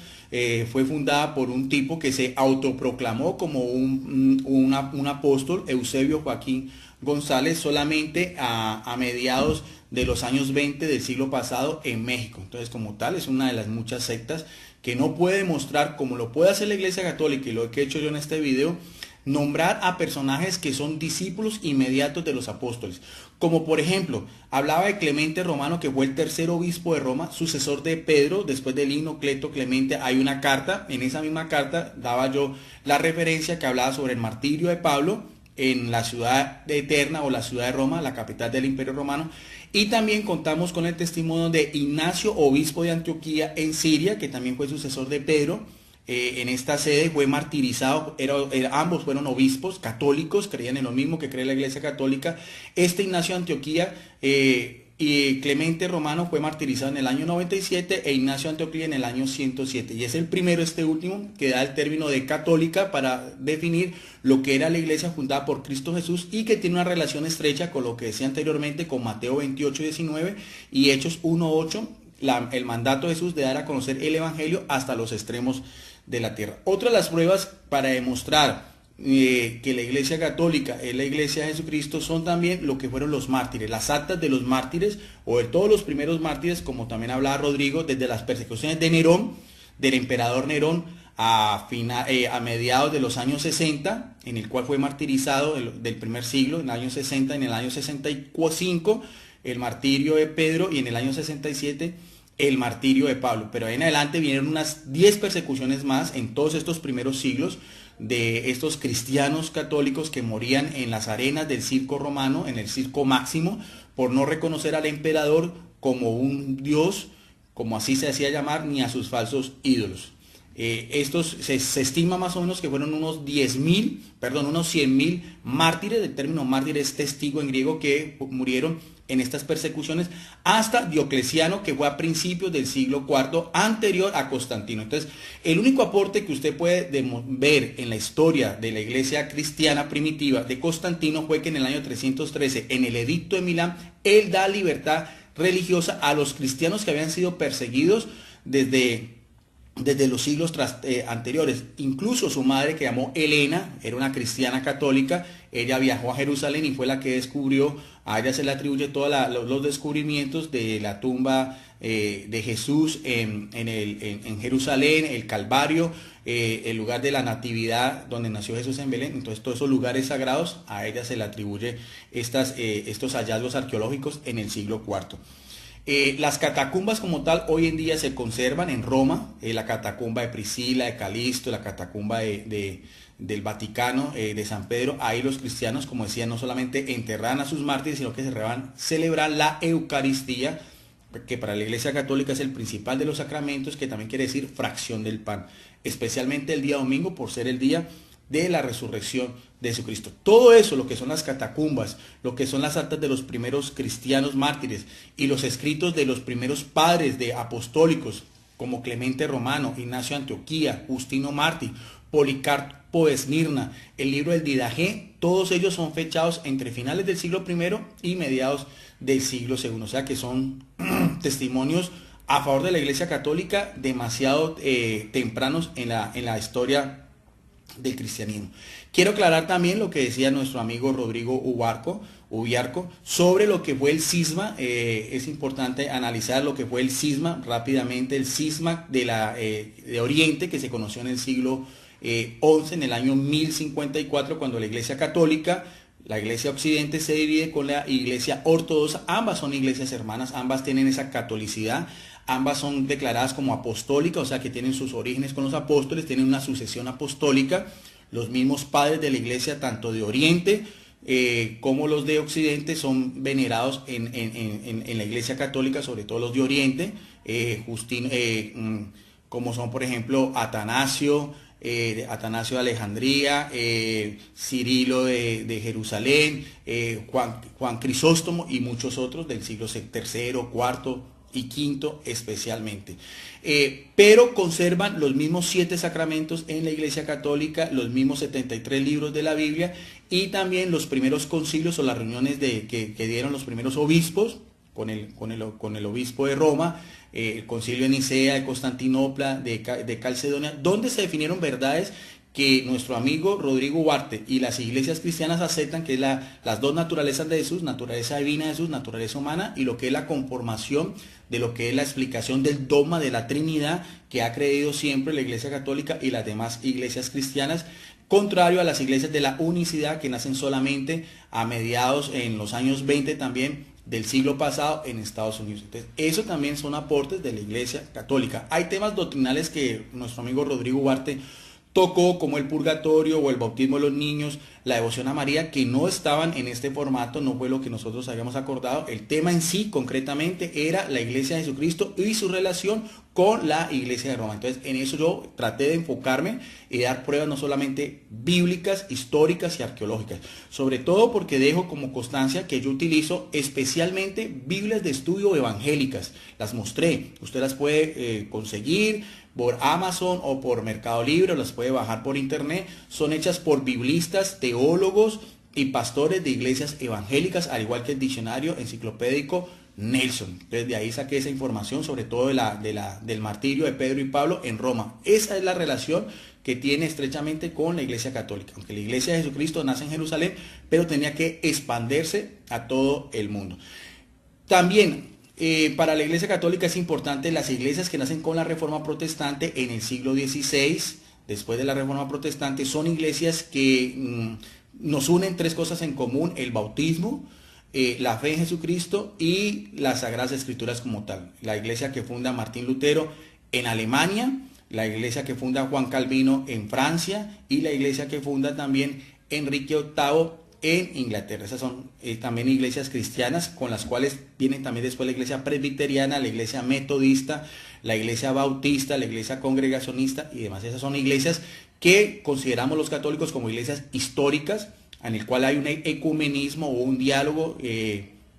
Fue fundada por un tipo que se autoproclamó como un apóstol, Eusebio Joaquín González, solamente a mediados de los años 20 del siglo pasado en México. Entonces, como tal, es una de las muchas sectas que no puede mostrar, como lo puede hacer la Iglesia Católica y lo que he hecho yo en este video, nombrar a personajes que son discípulos inmediatos de los apóstoles. Como por ejemplo, hablaba de Clemente Romano, que fue el tercer obispo de Roma, sucesor de Pedro, después del himno Cleto Clemente. Hay una carta, en esa misma carta daba yo la referencia que hablaba sobre el martirio de Pablo en la ciudad eterna o la ciudad de Roma, la capital del Imperio Romano. Y también contamos con el testimonio de Ignacio, obispo de Antioquía en Siria, que también fue sucesor de Pedro. En esta sede fue martirizado, ambos fueron obispos católicos, creían en lo mismo que cree la Iglesia Católica. Ignacio de Antioquía y Clemente Romano fue martirizado en el año 97 e Ignacio de Antioquía en el año 107. Y es el primero, este último, que da el término de católica para definir lo que era la iglesia fundada por Cristo Jesús y que tiene una relación estrecha con lo que decía anteriormente, con Mateo 28:19 y Hechos 1:8, el mandato de Jesús de dar a conocer el Evangelio hasta los extremos de la tierra. Otra de las pruebas para demostrar que la Iglesia Católica es la Iglesia de Jesucristo son también lo que fueron los mártires, las actas de los mártires o de todos los primeros mártires, como también hablaba Rodrigo, desde las persecuciones de Nerón, del emperador Nerón, a mediados de los años 60, en el cual fue martirizado del primer siglo, en el año 60, en el año 65, el martirio de Pedro, y en el año 67 el martirio de Pablo. Pero ahí en adelante vinieron unas 10 persecuciones más en todos estos primeros siglos de estos cristianos católicos que morían en las arenas del circo romano, en el circo máximo, por no reconocer al emperador como un dios, como así se hacía llamar, ni a sus falsos ídolos. Estos se estima más o menos que fueron unos 100.000 mártires. El término mártir es testigo en griego, que murieron en estas persecuciones, hasta Diocleciano, que fue a principios del siglo IV, anterior a Constantino. Entonces, el único aporte que usted puede ver en la historia de la iglesia cristiana primitiva de Constantino fue que en el año 313, en el Edicto de Milán, él da libertad religiosa a los cristianos que habían sido perseguidos desde los siglos anteriores. Incluso su madre, que llamó Helena, era una cristiana católica. Ella viajó a Jerusalén y fue la que descubrió, a ella se le atribuye todos los descubrimientos de la tumba de Jesús en Jerusalén, el Calvario, el lugar de la Natividad donde nació Jesús en Belén. Entonces todos esos lugares sagrados a ella se le atribuye estos hallazgos arqueológicos en el siglo IV. Las catacumbas como tal hoy en día se conservan en Roma, la catacumba de Priscila, de Calisto, la catacumba del Vaticano, de San Pedro. Ahí los cristianos, como decía, no solamente enterran a sus mártires, sino que celebran la Eucaristía, que para la Iglesia Católica es el principal de los sacramentos, que también quiere decir fracción del pan, especialmente el día domingo por ser el día de la resurrección de Jesucristo. Todo eso, lo que son las catacumbas, lo que son las actas de los primeros cristianos mártires y los escritos de los primeros padres de apostólicos, como Clemente Romano, Ignacio de Antioquía, Justino Mártir, Policarpo de Esmirna, el libro del Didaché, todos ellos son fechados entre finales del siglo I y mediados del siglo II. O sea que son testimonios a favor de la Iglesia Católica demasiado tempranos en la historia del cristianismo. Quiero aclarar también lo que decía nuestro amigo Rodrigo Ubiarco sobre lo que fue el cisma. Es importante analizar lo que fue el cisma rápidamente. El cisma de Oriente, que se conoció en el siglo XI, en el año 1054, cuando la Iglesia Católica, la Iglesia Occidente, se divide con la Iglesia Ortodoxa. Ambas son iglesias hermanas, ambas tienen esa catolicidad. Ambas son declaradas como apostólicas, o sea que tienen sus orígenes con los apóstoles, tienen una sucesión apostólica. Los mismos padres de la iglesia, tanto de Oriente como los de Occidente, son venerados en la iglesia católica, sobre todo los de Oriente, como son por ejemplo Atanasio de Alejandría, Cirilo de Jerusalén, Juan Crisóstomo y muchos otros del siglo III, IV y V especialmente. Pero conservan los mismos 7 sacramentos en la Iglesia Católica, los mismos 73 libros de la Biblia y también los primeros concilios o las reuniones que dieron los primeros obispos con el obispo de Roma, el concilio de Nicea, de Constantinopla, de Calcedonia, donde se definieron verdades que nuestro amigo Rodrigo Huarte y las iglesias cristianas aceptan, que es las dos naturalezas de Jesús, naturaleza divina de Jesús, naturaleza humana, y lo que es la conformación de lo que es la explicación del dogma de la Trinidad que ha creído siempre la Iglesia Católica y las demás iglesias cristianas, contrario a las iglesias de la unicidad que nacen solamente a mediados en los años 20 también del siglo pasado en Estados Unidos. Entonces, eso también son aportes de la Iglesia Católica. Hay temas doctrinales que nuestro amigo Rodrigo Huarte tocó, como el purgatorio o el bautismo de los niños, la devoción a María, que no estaban en este formato, no fue lo que nosotros habíamos acordado. El tema en sí, concretamente, era la Iglesia de Jesucristo y su relación con la Iglesia de Roma. Entonces, en eso yo traté de enfocarme y dar pruebas no solamente bíblicas, históricas y arqueológicas, sobre todo porque dejo como constancia que yo utilizo especialmente Biblias de estudio evangélicas. Las mostré, usted las puede conseguir por Amazon o por Mercado Libre, las puede bajar por internet. Son hechas por biblistas, teólogos y pastores de iglesias evangélicas, al igual que el diccionario enciclopédico Nelson. Entonces de ahí saqué esa información, sobre todo del martirio de Pedro y Pablo en Roma. Esa es la relación que tiene estrechamente con la Iglesia Católica, aunque la Iglesia de Jesucristo nace en Jerusalén, pero tenía que expandirse a todo el mundo. También para la Iglesia Católica es importante las iglesias que nacen con la Reforma Protestante en el siglo XVI, después de la Reforma Protestante. Son iglesias que nos unen 3 cosas en común: el bautismo, la fe en Jesucristo y las Sagradas Escrituras como tal. La iglesia que funda Martín Lutero en Alemania, la iglesia que funda Juan Calvino en Francia y la iglesia que funda también Enrique VIII en Inglaterra. Esas son también iglesias cristianas, con las cuales vienen también después la iglesia presbiteriana, la iglesia metodista, la iglesia bautista, la iglesia congregacionista y demás. Esas son iglesias que consideramos los católicos como iglesias históricas, en el cual hay un ecumenismo o un diálogo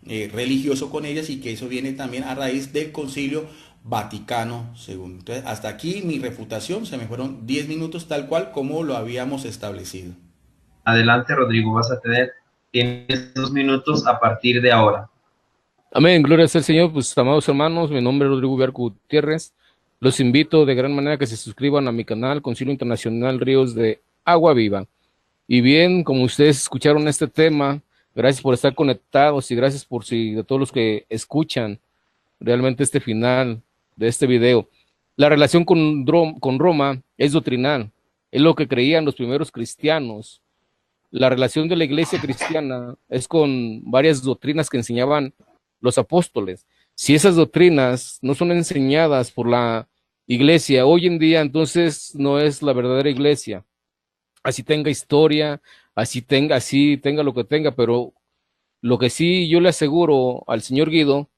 religioso con ellas, y que eso viene también a raíz del Concilio Vaticano II. Entonces, hasta aquí mi refutación. Se me fueron 10 minutos tal cual como lo habíamos establecido. Adelante, Rodrigo, tienes 2 minutos a partir de ahora. Amén, gloria sea al Señor. Pues, amados hermanos, mi nombre es Rodrigo Biarco Gutiérrez. Los invito de gran manera que se suscriban a mi canal Concilio Internacional Ríos de Agua Viva. Y bien, como ustedes escucharon este tema, gracias por estar conectados y gracias de todos los que escuchan realmente este final de este video. La relación con Roma es doctrinal, es lo que creían los primeros cristianos. La relación de la iglesia cristiana es con varias doctrinas que enseñaban los apóstoles. Si esas doctrinas no son enseñadas por la iglesia hoy en día, entonces no es la verdadera iglesia. Así tenga historia, así tenga lo que tenga, pero lo que sí yo le aseguro al señor Guido,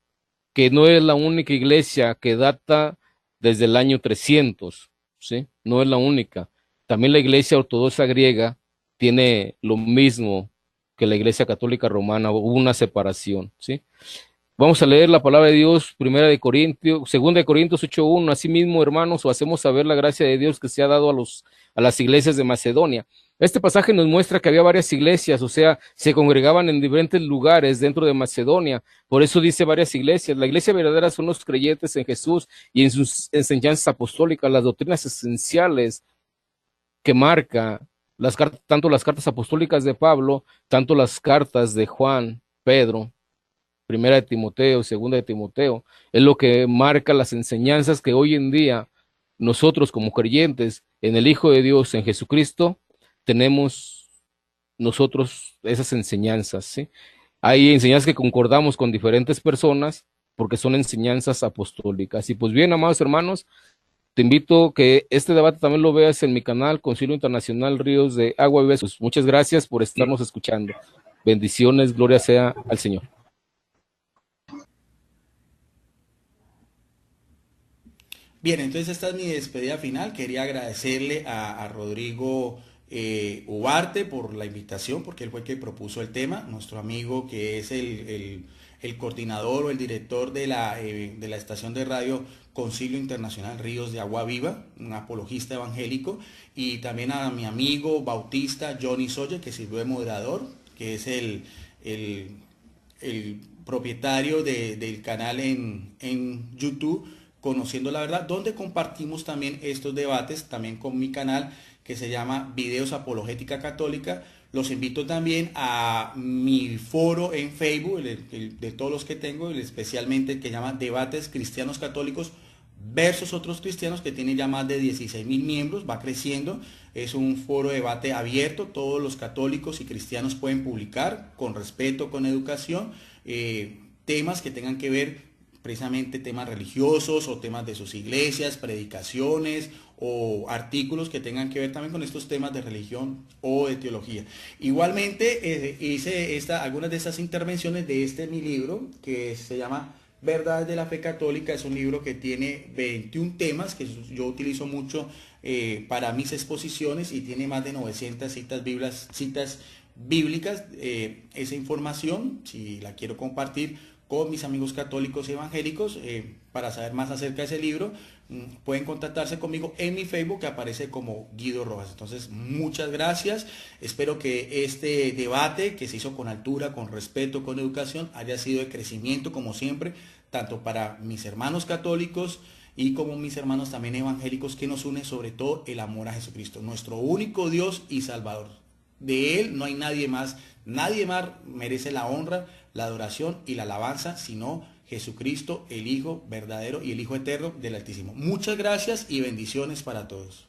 que no es la única iglesia que data desde el año 300, ¿sí? No es la única. También la iglesia ortodoxa griega tiene lo mismo que la iglesia católica romana, hubo una separación, ¿sí? Vamos a leer la palabra de Dios, 2 de Corintios 8:1. Asimismo, hermanos, os hacemos saber la gracia de Dios que se ha dado a las iglesias de Macedonia. Este pasaje nos muestra que había varias iglesias, o sea, se congregaban en diferentes lugares dentro de Macedonia. Por eso dice varias iglesias. La iglesia verdadera son los creyentes en Jesús y en sus enseñanzas apostólicas, las doctrinas esenciales que marca tanto las cartas apostólicas de Pablo, tanto las cartas de Juan, Pedro, 1 de Timoteo, 2 de Timoteo, es lo que marca las enseñanzas que hoy en día nosotros como creyentes en el Hijo de Dios, en Jesucristo, tenemos nosotros esas enseñanzas, ¿sí? Hay enseñanzas que concordamos con diferentes personas porque son enseñanzas apostólicas. Y pues bien, amados hermanos, te invito que este debate también lo veas en mi canal Concilio Internacional Ríos de Agua Viva. Pues muchas gracias por estarnos escuchando. Bendiciones, gloria sea al Señor. Bien, entonces esta es mi despedida final. Quería agradecerle a Rodrigo Ugarte por la invitación, porque él fue el que propuso el tema, nuestro amigo que es el coordinador o el director de la estación de radio Concilio Internacional Ríos de Agua Viva, un apologista evangélico, y también a mi amigo bautista Johnny Sawyer, que sirvió de moderador, que es el propietario del canal en YouTube, Conociendo la Verdad, donde compartimos también estos debates, también con mi canal que se llama Videos Apologética Católica. Los invito también a mi foro en Facebook, de todos los que tengo, especialmente el que llama Debates Cristianos Católicos versus otros cristianos, que tiene ya más de 16,000 miembros, va creciendo. Es un foro de debate abierto, todos los católicos y cristianos pueden publicar con respeto, con educación, temas que tengan que ver precisamente temas religiosos o temas de sus iglesias, predicaciones o artículos que tengan que ver también con estos temas de religión o de teología. Igualmente hice algunas de estas intervenciones de mi libro, que se llama Verdades de la Fe Católica. Es un libro que tiene 21 temas que yo utilizo mucho para mis exposiciones, y tiene más de 900 citas bíblicas. Esa información, si la quiero compartir con mis amigos católicos y evangélicos, para saber más acerca de ese libro, pueden contactarse conmigo en mi Facebook, que aparece como Guido Rojas. Entonces, muchas gracias. Espero que este debate, que se hizo con altura, con respeto, con educación, haya sido de crecimiento, como siempre, tanto para mis hermanos católicos y como mis hermanos también evangélicos, que nos une sobre todo el amor a Jesucristo, nuestro único Dios y Salvador. De Él no hay nadie más merece la honra, la adoración y la alabanza, sino Jesucristo, el Hijo verdadero y el Hijo eterno del Altísimo. Muchas gracias y bendiciones para todos.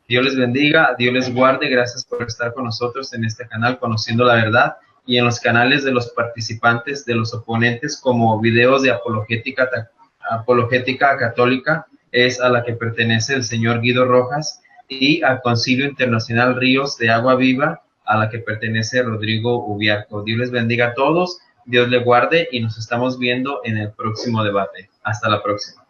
Dios les bendiga, Dios les guarde. Gracias por estar con nosotros en este canal Conociendo la Verdad, y en los canales de los participantes, de los oponentes, como Videos de Apologética Católica, es a la que pertenece el señor Guido Rojas. y al Concilio Internacional Ríos de Agua Viva, a la que pertenece Rodrigo Ubiarco. Dios les bendiga a todos, Dios les guarde y nos estamos viendo en el próximo debate. Hasta la próxima.